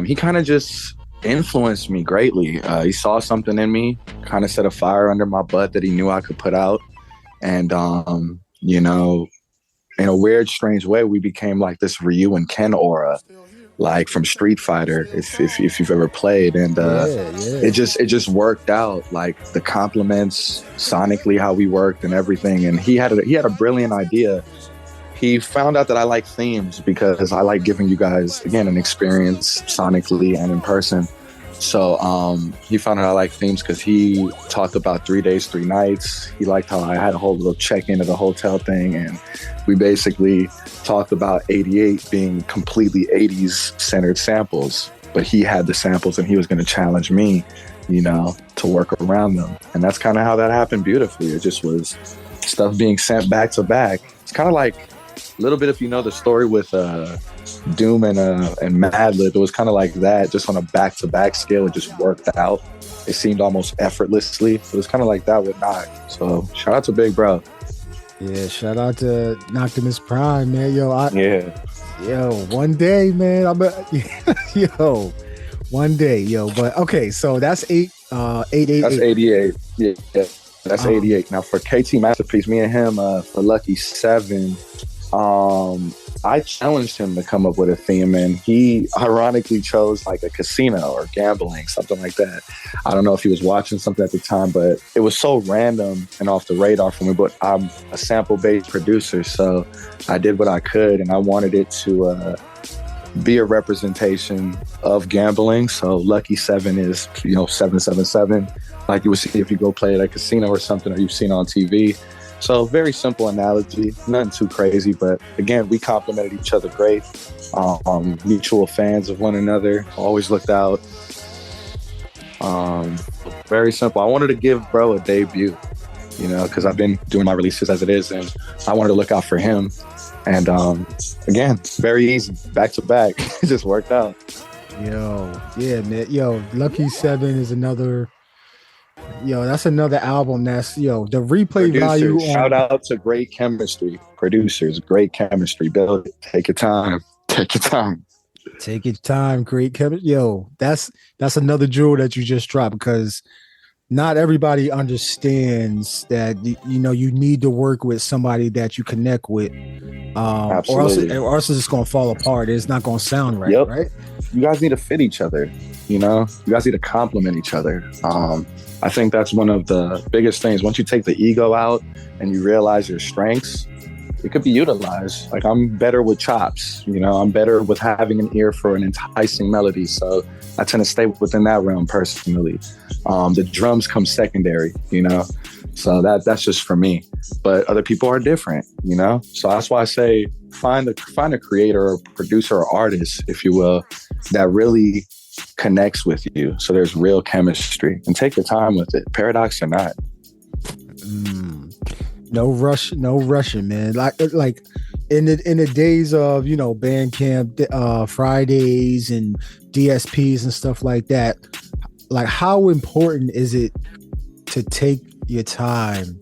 He kind of just influenced me greatly. He saw something in me, kind of set a fire under my butt that he knew I could put out. And, in a weird, strange way, we became like this Ryu and Ken aura, like from Street Fighter, if you've ever played. And it just worked out, like the compliments sonically, how we worked and everything. And he had a brilliant idea. He found out that I like themes because I like giving you guys, again, an experience sonically and in person. So he found out I like themes because he talked about 3 days, 3 nights. He liked how I had a whole little check-in at the hotel thing. And we basically talked about 88 being completely 80s centered samples. But he had the samples and he was going to challenge me, to work around them. And that's kind of how that happened beautifully. It just was stuff being sent back to back. It's kind of like a little bit, if you know the story with Doom and Madlib, it was kind of like that, just on a back-to-back scale. It just worked out. It seemed almost effortlessly. It was kind of like that with Knock. So shout out to Big Bro. Yeah, shout out to Optimus Prime, man. Yo, one day, man. One day. But okay, so that's 888. That's 88. Yeah. That's 88. Now for KT Masterpiece, me and him for Lucky 7, I challenged him to come up with a theme, and he ironically chose like a casino or gambling, something like that. I don't know if he was watching something at the time, but it was so random and off the radar for me. But I'm a sample-based producer, so I did what I could, and I wanted it to be a representation of gambling. So Lucky 7 is 777, like you would see if you go play at a casino or something, or you've seen on TV. So very simple analogy, nothing too crazy, but again, we complimented each other great. Mutual fans of one another, always looked out. Very simple. I wanted to give bro a debut, because I've been doing my releases as it is, and I wanted to look out for him. And again, very easy, back to back. It just worked out. Yeah, man. Lucky 7 is another. That's another album that's, the replay producers, value. Shout out to great chemistry. Producers, great chemistry. Build it. Take your time. Take your time. Great chemistry. That's another jewel that you just dropped, because not everybody understands that, you need to work with somebody that you connect with. Or else it's just going to fall apart. It's not going to sound right. Yep. Right. You guys need to fit each other. You guys need to complement each other. I think that's one of the biggest things. Once you take the ego out and you realize your strengths, utilized. Like, I'm better with chops, you know, I'm better with having an ear for an enticing melody. So I tend to stay within that realm personally. The drums come secondary, you know, so that's just for me. But other people are different, you know? So that's why I say find a creator or producer or artist, if you will, that really connects with you. So there's real chemistry, and take your time with it, paradox or not. No rushing, man. Like in the days of, you know, Bandcamp Fridays and DSPs and stuff like that. Like, how important is it to take your time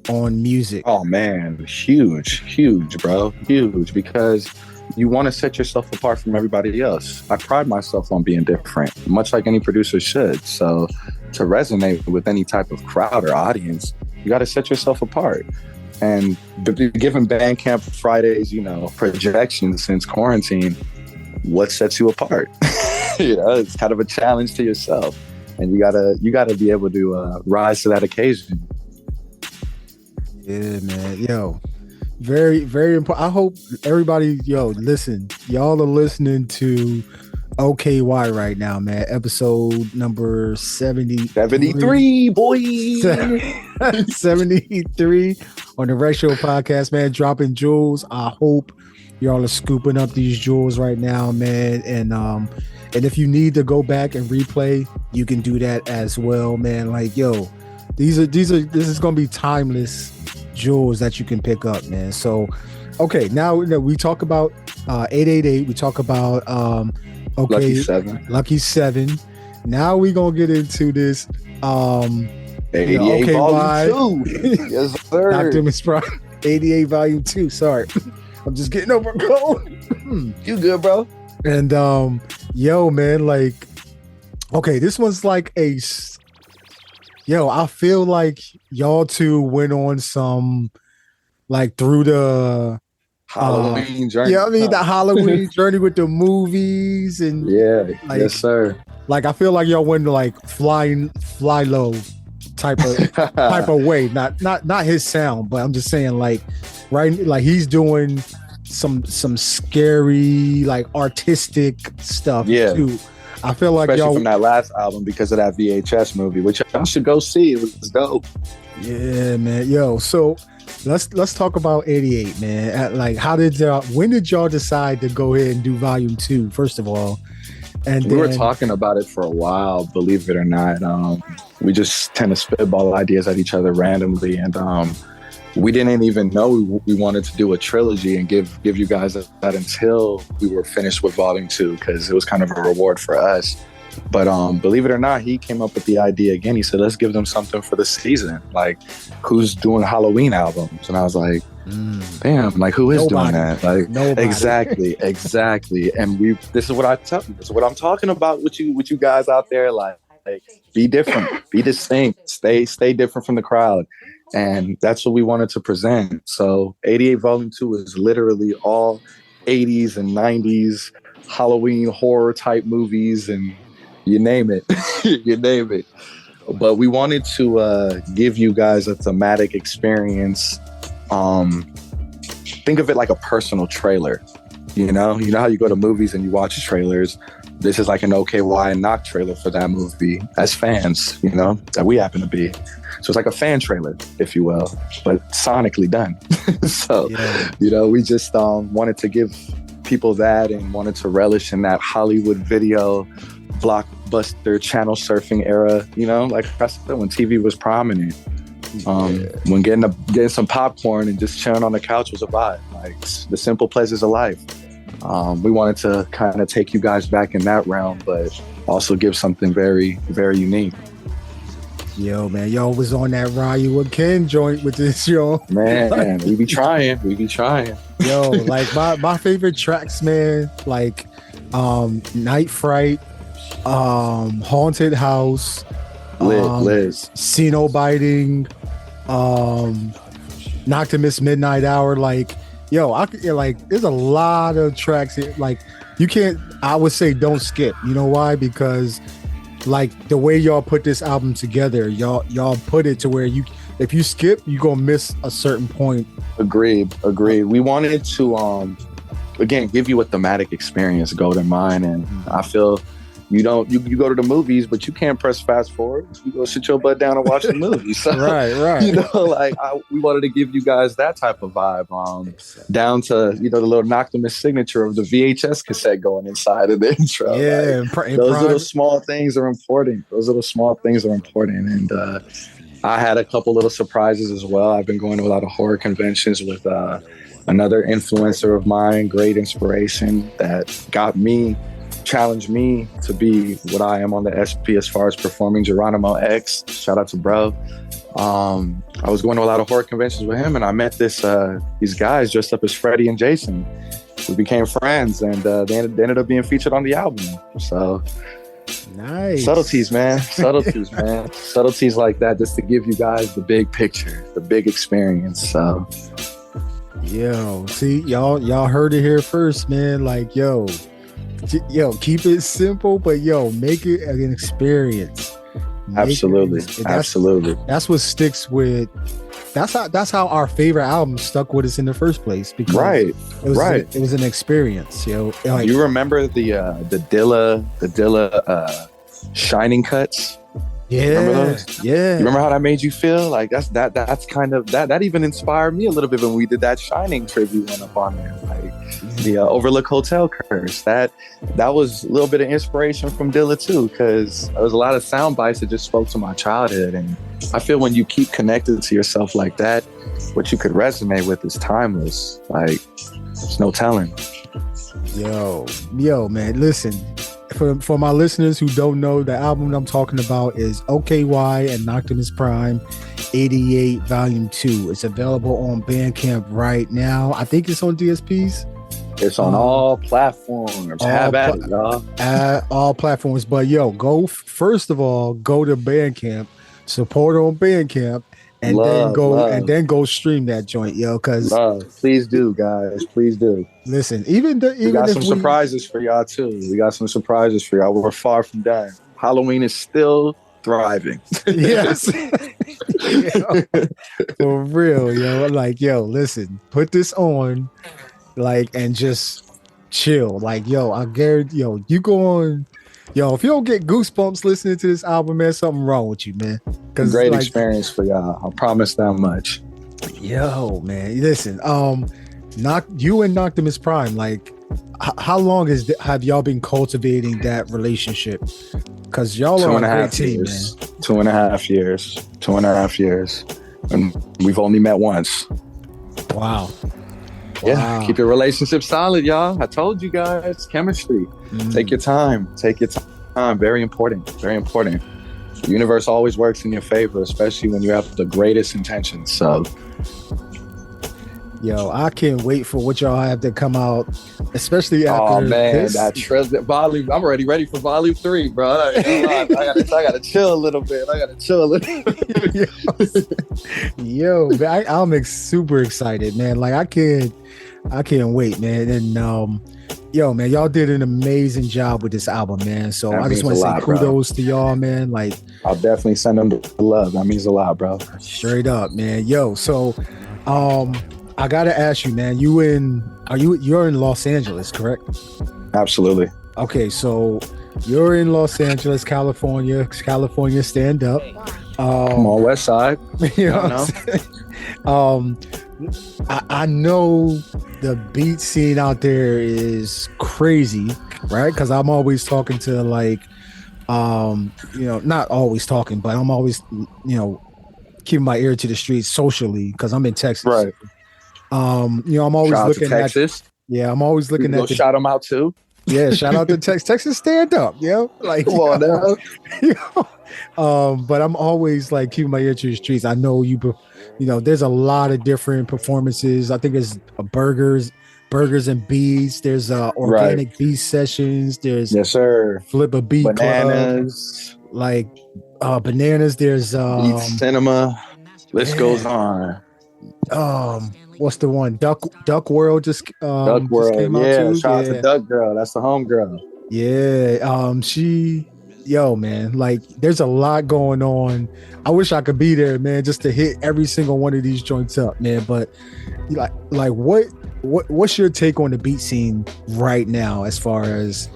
on music? Oh man, huge, bro, huge, because you want to set yourself apart from everybody else. I pride myself on being different, much like any producer should. So to resonate with any type of crowd or audience, you got to set yourself apart. And given Bandcamp Fridays, you know, projections since quarantine, what sets you apart? You know, it's kind of a challenge to yourself, and you gotta be able to rise to that occasion. Yeah, man. Yo, very, very important. I hope everybody, listen. Y'all are listening to OhKayWhy right now, man. Episode number 73, boy. 73 on the Retro Podcast, man. Dropping jewels. I hope y'all are scooping up these jewels right now, man. And if you need to go back and replay, you can do that as well, man. Like, yo, this is gonna be timeless jewels that you can pick up, man. So, okay, now we talk about 888. We talk about Lucky Seven. Now we gonna get into this 88 Volume 2. Yes, sir. Dr. Misprime. 88 Volume 2. Sorry, I'm just getting over a cold. You good, bro? And yo, man, like, okay, this one's like I feel like y'all two went on some, like, through the Halloween journey. Yeah, I mean, the Halloween journey with the movies and like, yes, sir. Like, I feel like y'all went to, like, fly low type of way. Not his sound, but I'm just saying, like, right, like, he's doing some scary, like, artistic stuff too. I feel like especially y'all from that last album, because of that VHS movie, which y'all should go see. It was dope. Yeah, man. Yo, so let's talk about 88, man. Like, when did y'all decide to go ahead and do Volume 2, first of all? And we were talking about it for a while, believe it or not. We just tend to spitball ideas at each other randomly, and we didn't even know we wanted to do a trilogy and give you guys that until we were finished with Volume 2, because it was kind of a reward for us. But believe it or not, he came up with the idea again. He said, let's give them something for the season. Like, who's doing Halloween albums? And I was like, damn, like, who is doing that? Like, nobody. Exactly. And this is what I'm talking about with you guys out there. Like, be different, be distinct, stay different from the crowd. And that's what we wanted to present. So 88 Volume 2 is literally all 80s and 90s Halloween horror type movies, and you name it. You name it. But we wanted to give you guys a thematic experience. Think of it like a personal trailer. You know how you go to movies and you watch trailers. This is like an OhKayWhy and Knock trailer for that movie as fans, that we happen to be. So it's like a fan trailer, if you will, but sonically done. So, we just wanted to give people that, and wanted to relish in that Hollywood video blockbuster channel surfing era, like I said, when TV was prominent. When getting some popcorn and just chilling on the couch was a vibe, like the simple pleasures of life. We wanted to kind of take you guys back in that realm, but also give something very, very unique. Yo, man, y'all was on that Ryu with Ken joint with this, yo. Man, we be trying. Yo, like, my favorite tracks, man, like Night Fright, Haunted House, Liz, Ceno Biting, Noctimus Midnight Hour, like, yo, there's a lot of tracks here. Like, you can't, I would say don't skip. You know why? Because, like, the way y'all put this album together, y'all put it to where if you skip, you're gonna miss a certain point. Agreed. We wanted to again give you a thematic experience, Gldnmnd, and I feel you go to the movies, but you can't press fast forward. You go sit your butt down and watch the movie. So, right. You know, like we wanted to give you guys that type of vibe, down to the little Noctimus signature of the VHS cassette going inside of the intro. Yeah, like, those little small things are important. And I had a couple little surprises as well. I've been going to a lot of horror conventions with another influencer of mine, great inspiration that challenged me to be what I am on the SP as far as performing Geronimo X. Shout out to bro. I was going to a lot of horror conventions with him, and I met these guys dressed up as Freddy and Jason. We became friends, and they ended up being featured on the album. So nice. Subtleties, man. Subtleties like that, just to give you guys the big picture, the big experience. So yo, see, y'all heard it here first, man. Like, yo, keep it simple, but make it an experience. Absolutely. That's what sticks with. That's how our favorite album stuck with us in the first place. Because it was an experience. Like, you remember the Dilla Shining cuts? Yeah. Remember those? Yeah. You remember how that made you feel? Like that's kind of that even inspired me a little bit when we did that Shining tribute one up on there. Like the Overlook Hotel curse. That was a little bit of inspiration from Dilla too, because there was a lot of sound bites that just spoke to my childhood. And I feel when you keep connected to yourself like that, what you could resonate with is timeless. Like, there's no telling. Yo, man, listen. For my listeners who don't know, the album I'm talking about is OhKayWhy and Noctimus Prime 88 Volume 2. It's available on Bandcamp right now. I think it's on DSPs. It's on all platforms. Have at it, y'all. All platforms. But first of all, go to Bandcamp, support on Bandcamp, and then go stream that joint, because please do, guys. Please do. Listen, we got some surprises for y'all too. We're far from done. Halloween is still thriving. Yes. For real, like, listen, put this on, like, and just chill. Like, I guarantee, you go on. If you don't get goosebumps listening to this album, man, something wrong with you, man. Great experience for y'all. I promise that much. Yo, man, listen. You and Noctimus Prime, like, how long have y'all been cultivating that relationship? Because y'all are a great team, man. 2.5 years. 2.5 years, and we've only met once. Wow. Yeah, keep your relationship solid, y'all. I told you guys, chemistry. Take your time. Very important. The universe always works in your favor, especially when you have the greatest intentions. So, I can't wait for what y'all have to come out, especially after this. Volume. I'm already ready for Volume 3, bro. I gotta chill a little bit. I'm super excited, man. Like, I can't wait, man. And man, y'all did an amazing job with this album, man. So I just want to say kudos to y'all, man. Like, I'll definitely send them the love. That means a lot, bro. Straight up, man. So I gotta ask you, man, you're in Los Angeles, correct? Absolutely. Okay, so you're in Los Angeles, California stand up. Come on, West Side. I know the beat scene out there is crazy, right? Because I'm always talking to, like, not always talking, but I'm always, keeping my ear to the streets socially because I'm in Texas. Right. I'm always looking at Texas. I'm always looking at. Shout them out too. Yeah, shout out to Texas stand up. Like, come on now. But I'm always, like, keeping my ear to the streets. I know there's a lot of different performances. I think there's burgers and beats. There's organic beat sessions. There's yes, sir. Flip a beat bananas, club, like bananas. There's Beat cinema. List goes on. What's the one? Duck World just Duck World. Just came out yeah, too. Shout out to Duck Girl. That's the home girl. Yeah. yo, man, like there's a lot going on. I wish I could be there, man, just to hit every single one of these joints up, man. But like what's your take on the beat scene right now, as far as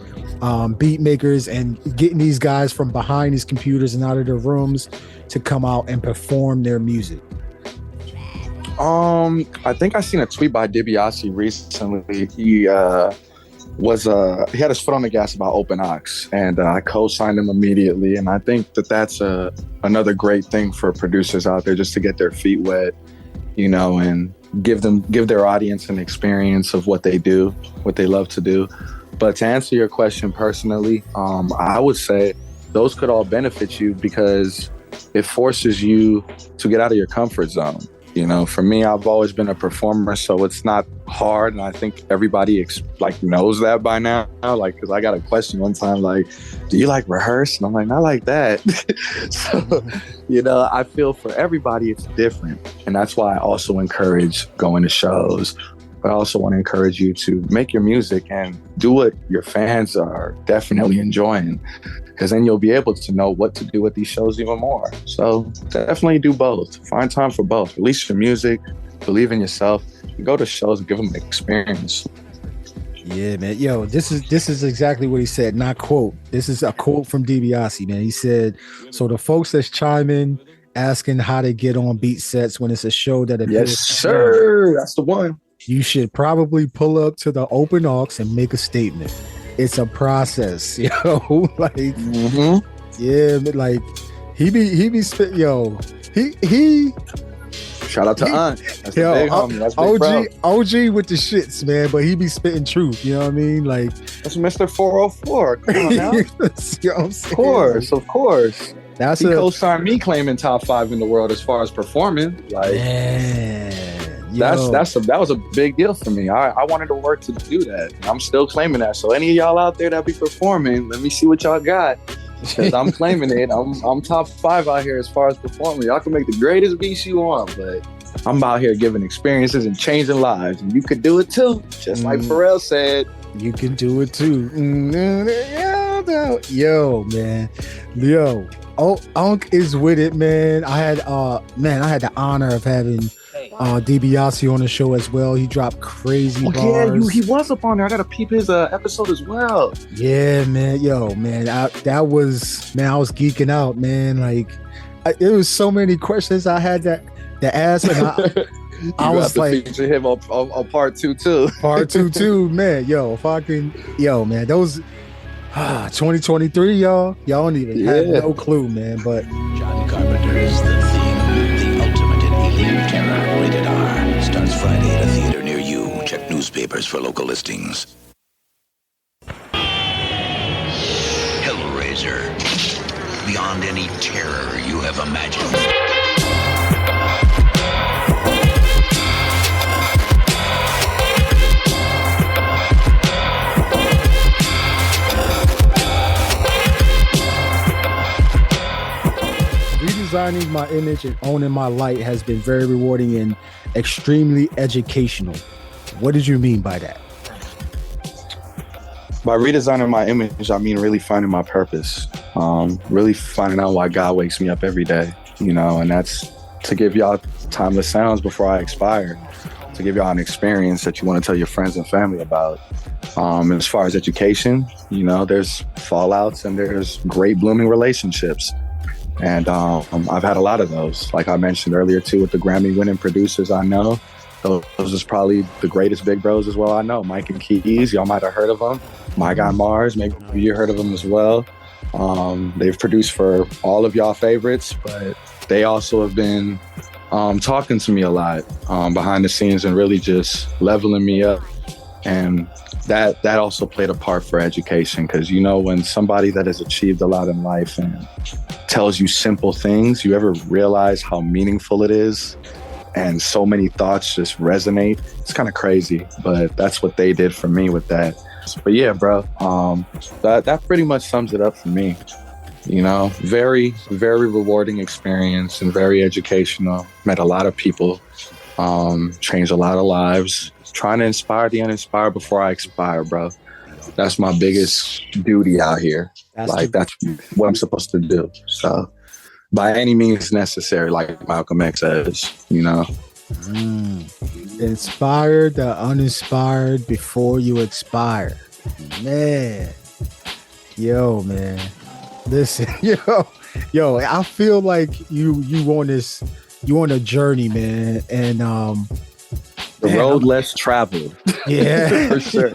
beat makers and getting these guys from behind these computers and out of their rooms to come out and perform their music? I think I seen a tweet by Dibia recently. He had his foot on the gas about OpenOx, and I co-signed him immediately. And I think that's another great thing for producers out there, just to get their feet wet, you know, and give their audience an experience of what they do, what they love to do. But to answer your question personally, I would say those could all benefit you because it forces you to get out of your comfort zone. You know, for me, I've always been a performer, so it's not hard. And I think everybody knows that by now. Like, because I got a question one time, like, do you like rehearse? And I'm like, not like that. So, you know, I feel for everybody, it's different. And that's why I also encourage going to shows. But I also want to encourage you to make your music and do what your fans are definitely enjoying, because then you'll be able to know what to do with these shows even more. So definitely do both. Find time for both. Release your music, believe in yourself, and go to shows and give them an experience. Yeah, man. Yo, this is exactly what he said. Not quote. This is a quote from DiBiase, man. He said, "So the folks that's chiming, asking how to get on beat sets when it's a show that appears." Yes, sir. That's the one. You should probably pull up to the open aux and make a statement. It's a process, yo. Like, yeah, like he be spit, yo. He. Shout out to Aunt. That's the big homie. That's big OG with the shits, man. But he be spitting truth. You know what I mean? Like, that's Mr. 404. Come on now. You know what I'm saying? Of course. That's he co-signed me claiming top 5 in the world as far as performing. Like, man. That was a big deal for me. I wanted to work to do that. I'm still claiming that. So any of y'all out there that be performing, let me see what y'all got. Because I'm claiming it. I'm top 5 out here as far as performing. Y'all can make the greatest beats you want, but I'm out here giving experiences and changing lives. And you could do it too. Just like Pharrell said. You can do it too. Yo, man. Yo. Oh, Unc is with it, man. I had the honor of having DiBiase on the show as well. He dropped crazy bars. Yeah, he was up on there. I gotta peep his episode as well. Yeah, man. Yo, man, I was geeking out, man. Like, there was so many questions I had to ask, and I was like, feature him on part 2 too. Part 2 too, man. Yo, man. Those 2023, y'all don't even have no clue, man. But John Carpenter's The Thing, the ultimate in alien terror, rated R, starts Friday at a theater near you. Check newspapers for local listings. Hellraiser, beyond any terror you have imagined. Redesigning my image and owning my light has been very rewarding and extremely educational. What did you mean by that? By redesigning my image, I mean really finding my purpose. Really finding out why God wakes me up every day, you know, and that's to give y'all timeless sounds before I expire, to give y'all an experience that you want to tell your friends and family about. As far as education, you know, there's fallouts and there's great blooming relationships. And I've had a lot of those. Like I mentioned earlier, too, with the Grammy-winning producers I know. Those is probably the greatest big bros as well I know. Mike and Keys, y'all might have heard of them. My Guy Mars, maybe you heard of them as well. They've produced for all of y'all favorites, but they also have been talking to me a lot behind the scenes and really just leveling me up. And that also played a part for education, because, you know, when somebody that has achieved a lot in life and tells you simple things, you ever realize how meaningful it is, and so many thoughts just resonate. It's kind of crazy, but that's what they did for me with that. But yeah, bro, that pretty much sums it up for me. You know, very, very rewarding experience and very educational. Met a lot of people, changed a lot of lives. Trying to inspire the uninspired before I expire, bro. That's my biggest duty out here. That's That's what I'm supposed to do. So by any means necessary, like Malcolm X says, Inspire the uninspired before you expire. Man. Yo, man. Listen, yo, I feel like you on a journey, man. And the road less traveled. Yeah. For sure.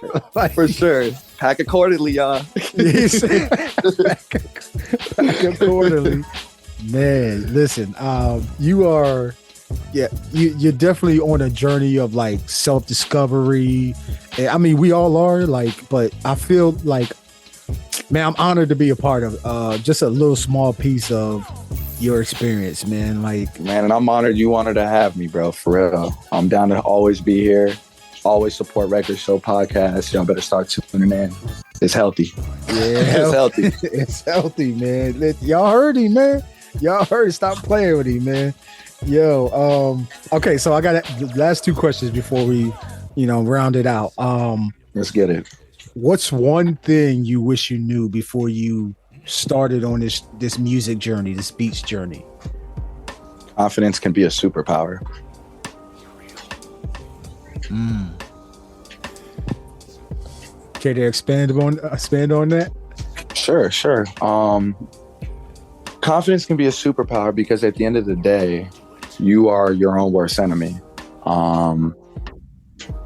For sure. Pack accordingly, y'all. Pack accordingly. Man, listen, you're definitely on a journey of like self-discovery. I mean, we all are, but I feel like, man, I'm honored to be a part of just a little small piece of your experience, man. Man, and I'm honored you wanted to have me, bro, for real. I'm down to always be here, always support Record Show Podcast. Y'all better start tuning in. It's healthy. Yeah, it's healthy. It's healthy, man. Y'all heard him, man. Y'all heard. Stop playing with him, man. Yo, okay, so I got the last two questions before we, round it out. Let's get it. What's one thing you wish you knew before you started on this music journey, this beats journey? Confidence can be a superpower. Care to expand on that? Sure. Confidence can be a superpower because at the end of the day, you are your own worst enemy.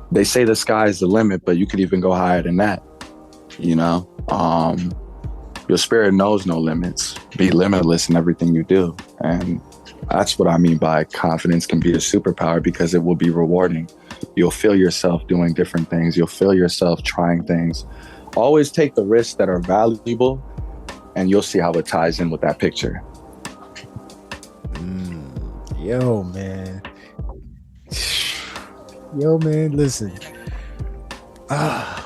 They say the sky is the limit, but you could even go higher than that. Your spirit knows no limits. Be limitless in everything you do. And that's what I mean by confidence can be a superpower, because it will be rewarding. You'll feel yourself doing different things. You'll feel yourself trying things. Always take the risks that are valuable, and you'll see how it ties in with that picture. Yo, man, listen. I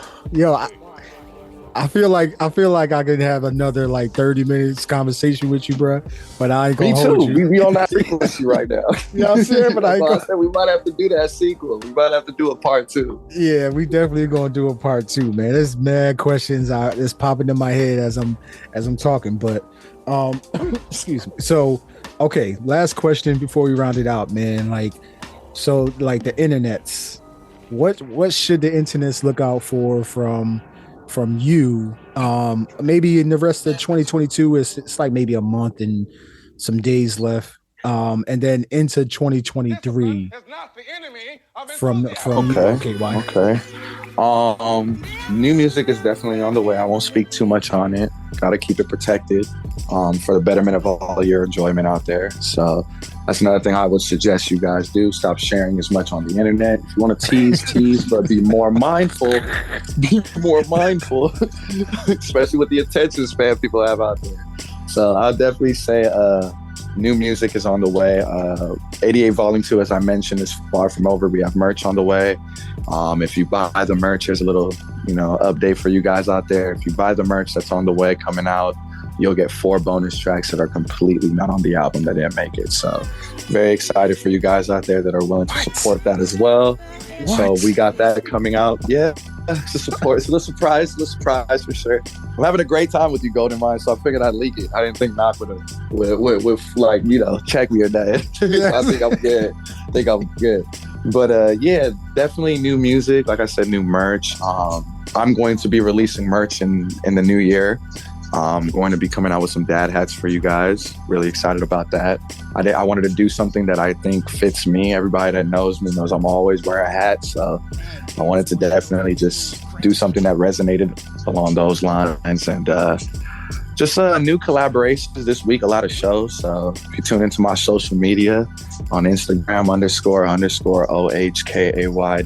feel like I could have another 30 minutes conversation with you, bro. But I ain't gonna hold you. We on that frequency right now. You know what I'm saying? But I said we might have to do that sequel. We might have to do a part 2. Yeah, we definitely gonna do a part 2, man. There's mad questions that's popping in my head as I'm talking. But excuse me. So, okay, last question before we round it out, man. The internets. What should the internets look out for from you? Maybe in the rest of 2022, it's like maybe a month and some days left. And then into 2023 from OhKayWhy. Okay. New music is definitely on the way. I won't speak too much on it. Got to keep it protected for the betterment of all your enjoyment out there. So that's another thing I would suggest you guys do. Stop sharing as much on the internet. If you want to tease, but be more mindful. Especially with the attention span people have out there. So I'll definitely say new music is on the way. 88 Volume 2, as I mentioned, is far from over. We have merch on the way. If you buy the merch, here's a little, update for you guys out there. If you buy the merch that's on the way, coming out, you'll get 4 bonus tracks that are completely not on the album that didn't make it. So very excited for you guys out there that are willing to support that as well. What? So we got that coming out. Yeah. It's a support. It's a little surprise for sure. I'm having a great time with you, Gldnmnd, so I figured I'd leak it. I didn't think Knock would check me or that. So I think I'm good. But definitely new music. Like I said, new merch. I'm going to be releasing merch in the new year. I'm going to be coming out with some dad hats for you guys. Really excited about that. I wanted to do something that I think fits me. Everybody that knows me knows I'm always wearing a hat. So I wanted to definitely just do something that resonated along those lines. And just new collaborations this week, a lot of shows. So if you tune into my social media on Instagram __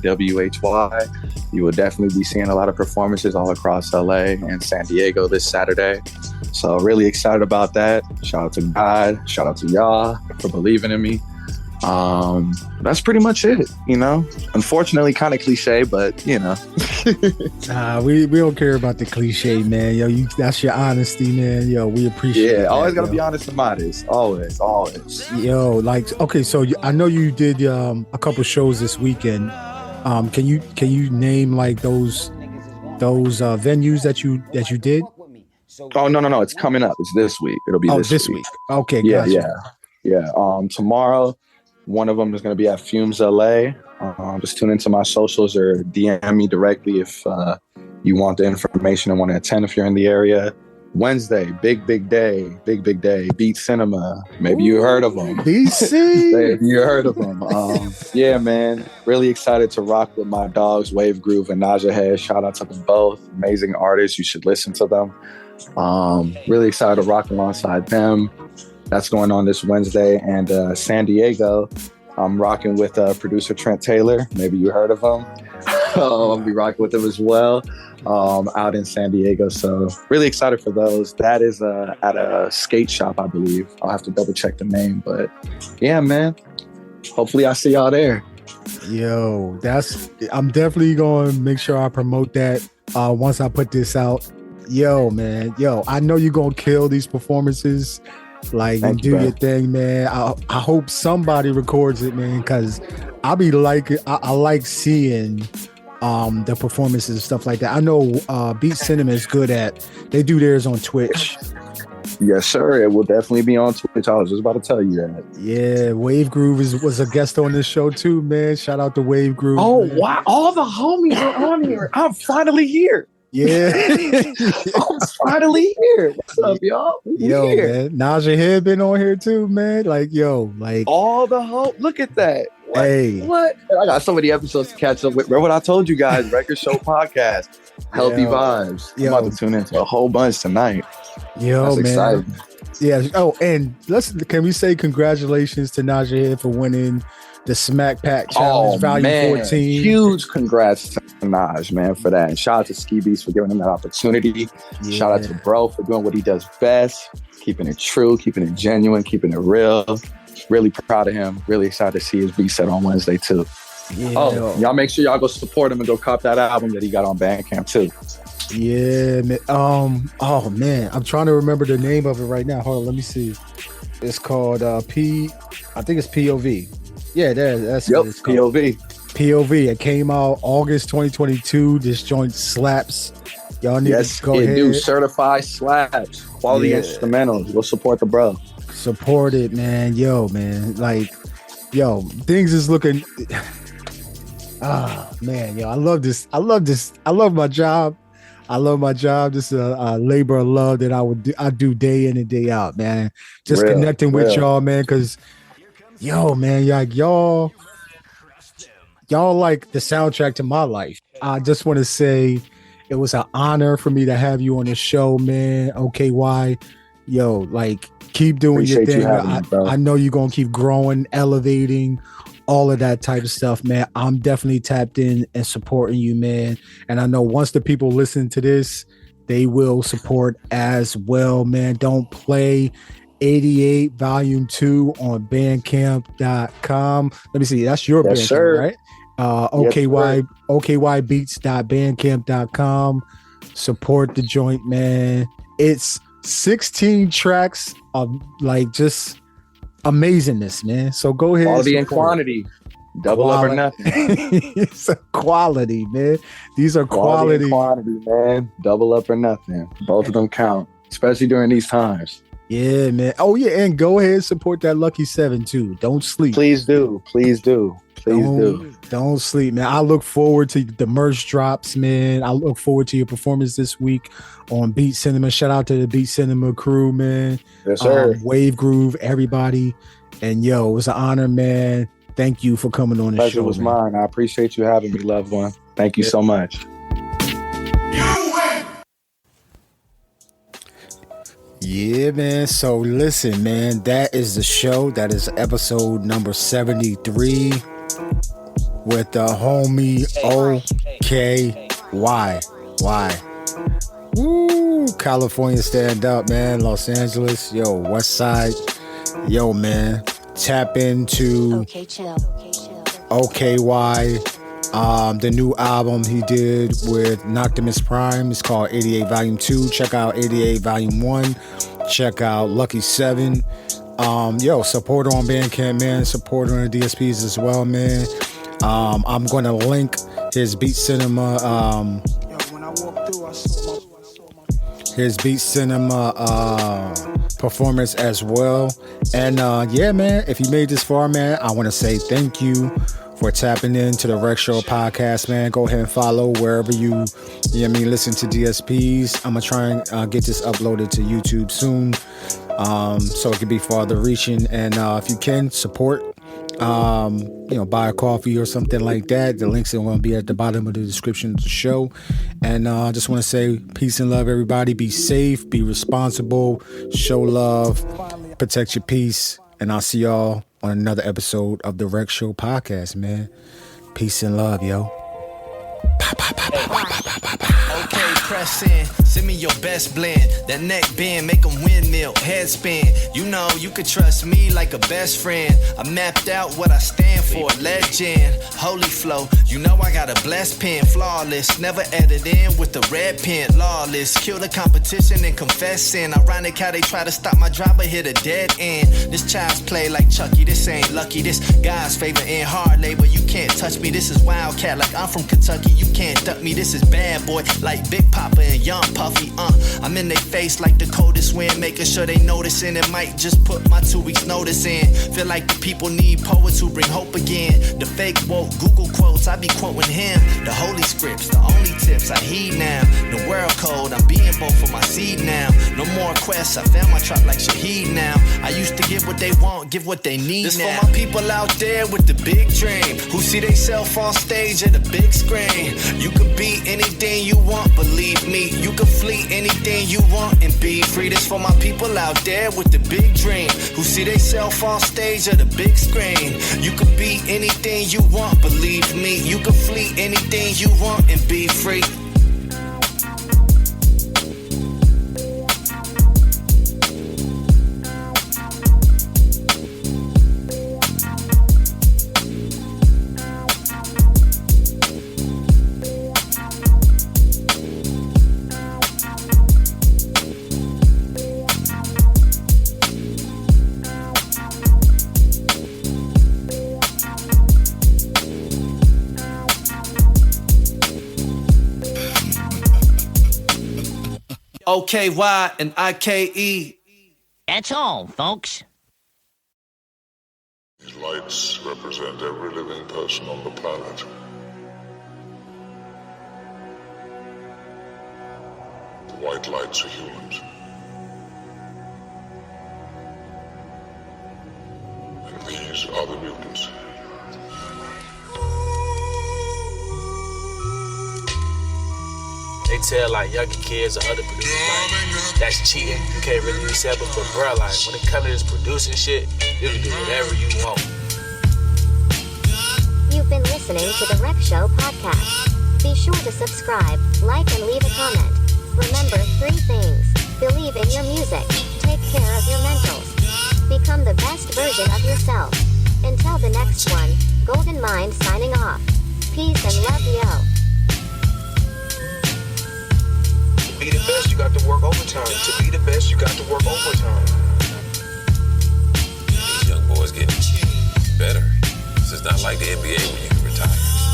OhKayWhy, you will definitely be seeing a lot of performances all across LA and San Diego this Saturday. So really excited about that. Shout out to God, shout out to y'all for believing in me. That's pretty much it, unfortunately kind of cliche, but we don't care about the cliche, man. Yo, that's your honesty, man. Yo, we appreciate it. Always gotta be honest and modest. Always. Yo, okay, so I know you did a couple shows this weekend. Can you name those those venues that you did? Oh no, it's coming up. It's this week. It'll be this week. Okay, Yeah, gotcha. yeah. Tomorrow, one of them is going to be at Fumes LA. Just tune into my socials or DM me directly if you want the information and want to attend if you're in the area. Wednesday, big day, Beat Cinema. Maybe you heard of them. BC. Maybe you heard of them. Yeah, man. Really excited to rock with my dogs, Wave Groove and Naja Head. Shout out to them both. Amazing artists. You should listen to them. Really excited to rock alongside them. That's going on this Wednesday. And San Diego, I'm rocking with producer Trent Taylor. Maybe you heard of him. I'll be rocking with him as well. Out in San Diego. So really excited for those. That is at a skate shop, I believe. I'll have to double check the name, but yeah, man. Hopefully I see y'all there. Yo, I'm definitely going to make sure I promote that once I put this out. Yo, man. Yo, I know you're going to kill these performances. Like, and do your thing, man. I hope somebody records it, man, because I like seeing the performances and stuff like that. I know Beat Cinema is good they do theirs on Twitch. Yes, sir. It will definitely be on Twitch. I was just about to tell you that. Yeah, Wave Groove was a guest on this show too, man. Shout out to Wave Groove. Oh, man. wow. All the homies are on here. I'm finally here. Yeah. I'm finally here. What's up, y'all? Yo, here. Man. Naja Head been on here too, man. Like, all the look at that. What? Hey. What? I got so many episodes to catch up with. Remember what I told you guys? Record Show Podcast. Healthy vibes. I'm about to tune into a whole bunch tonight. Yo, That's man. exciting. Yeah. Oh, and can we say congratulations to Naja Head for winning the Smack Pack Challenge Volume 14. Huge congrats to Naj, man, for that. And shout out to Ski Beast for giving him that opportunity. Yeah. Shout out to Bro for doing what he does best, keeping it true, keeping it genuine, keeping it real. Really proud of him. Really excited to see his beat set on Wednesday, too. Yeah. Y'all make sure y'all go support him and go cop that album that he got on Bandcamp, too. Yeah, man. Oh, man. I'm trying to remember the name of it right now. Hold on, let me see. It's called I think it's POV. Yeah, that's yep, POV. POV. It came out August 2022. This joint slaps. Y'all need to go ahead. Do certified slaps. Quality instrumentals. We'll support the bro. Support it, man. Yo, man. Like, yo, things is looking. Man, yo, I love this. I love my job. This is a labor of love that I do day in and day out, man. Just connecting with y'all, man, because. Yo, man, y'all like the soundtrack to my life. I just want to say it was an honor for me to have you on the show, man. OhKayWhy. Yo, like, keep doing your thing. I know you're going to keep growing, elevating, all of that type of stuff, man. I'm definitely tapped in and supporting you, man. And I know once the people listen to this, they will support as well, man. Don't play 88 Volume 2 on Bandcamp.com. Let me see. That's your Bandcamp, right? OhKayWhy, OhKayWhyBeats.bandcamp.com. Support the joint, man. It's 16 tracks of like just amazingness, man. So go ahead. Quality and quantity. Double up or nothing. It's a quality, man. These are quality. Quantity, man. Double up or nothing. Both of them count, especially during these times. Yeah, man. Oh, yeah, and go ahead and support that Lucky 7 too. Don't sleep. Please do. Don't sleep, man. I look forward to the merch drops, man. I look forward to your performance this week on Beat Cinema. Shout out to the Beat Cinema crew, man. Yes, sir. Wave Groove, everybody. And yo, it was an honor, man. Thank you for coming on the show. Pleasure was mine. I appreciate you having me, loved one. Thank you so much. Yeah, man. So listen, man, that is the show. That is episode number 73 with the homie OhKayWhy. Why? Woo! California stand up, man. Los Angeles. Yo, West Side. Yo, man. Tap into OhKayWhy. The new album he did with Noctimus Prime is called 88 Volume 2. Check out 88 Volume 1. Check out Lucky 7. Support on Bandcamp, man. Support on the DSPs as well, man. I'm going to link his Beat Cinema his Beat Cinema performance as well. And yeah, man, if you made this far, man, I want to say thank you for tapping into the Rec Show podcast, man. Go ahead and follow wherever you listen to DSPs. I'm gonna try and get this uploaded to YouTube soon, so it can be farther reaching. And if you can support, buy a coffee or something like that. The links are going to be at the bottom of the description of the show. And I just want to say peace and love, everybody. Be safe, be responsible, show love, protect your peace. And I'll see y'all on another episode of the Rec Show podcast, man. Peace and love, yo. Okay, press in. Send me your best blend. That neck bend, make them windmill, head spin. You know you could trust me like a best friend. I mapped out what I stand for. Legend, holy flow. You know I got a blessed pen, flawless. Never edit in with the red pen, lawless. Kill the competition and confess sin. Ironic how they try to stop my drive but hit a dead end. This child's play like Chucky. This ain't lucky. This God's favor in hard labor. You can't touch me. This is Wildcat like I'm from Kentucky. You can't duck me. This is bad boy like Big Papa and Young Puffy. I'm in their face like the coldest wind, making sure they noticing. It might just put my 2 weeks notice in. Feel like the people need poets who bring hope again. The fake woke Google quotes, I be quoting him. The holy scripts, the only tips I heed now. The world code, I'm being both for my seed now. No more quests, I found my trap like Shaheed now. I used to give what they want, give what they need this now. This for my people out there with the big dream, who see they self on stage at a big screen. You could be anything you want, believe me. You could flee anything you want and be free. This for my people out there with the big dream, who see they self on stage at a big screen. You could be anything you want, believe me. You could flee anything you want and be free. OhKayWhy and IKE. That's all, folks. These lights represent every living person on the planet. The white lights are humans. And these are the mutants. They tell like younger kids or other producers like that's cheating. You can't really accept it, but bro, like when it comes to this producing shit, you can do whatever you want. You've been listening to the Rec Show podcast. Be sure to subscribe, like, and leave a comment. Remember 3 things. Believe in your music. Take care of your mentals. Become the best version of yourself. Until the next one, Gldnmnd signing off. Peace and love, yo. To be the best, you got to work overtime. To be the best, you got to work overtime. These young boys getting better. This is not like the NBA when you can retire.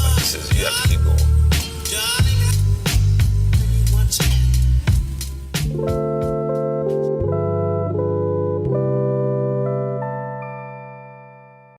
Like this is, you have to keep going.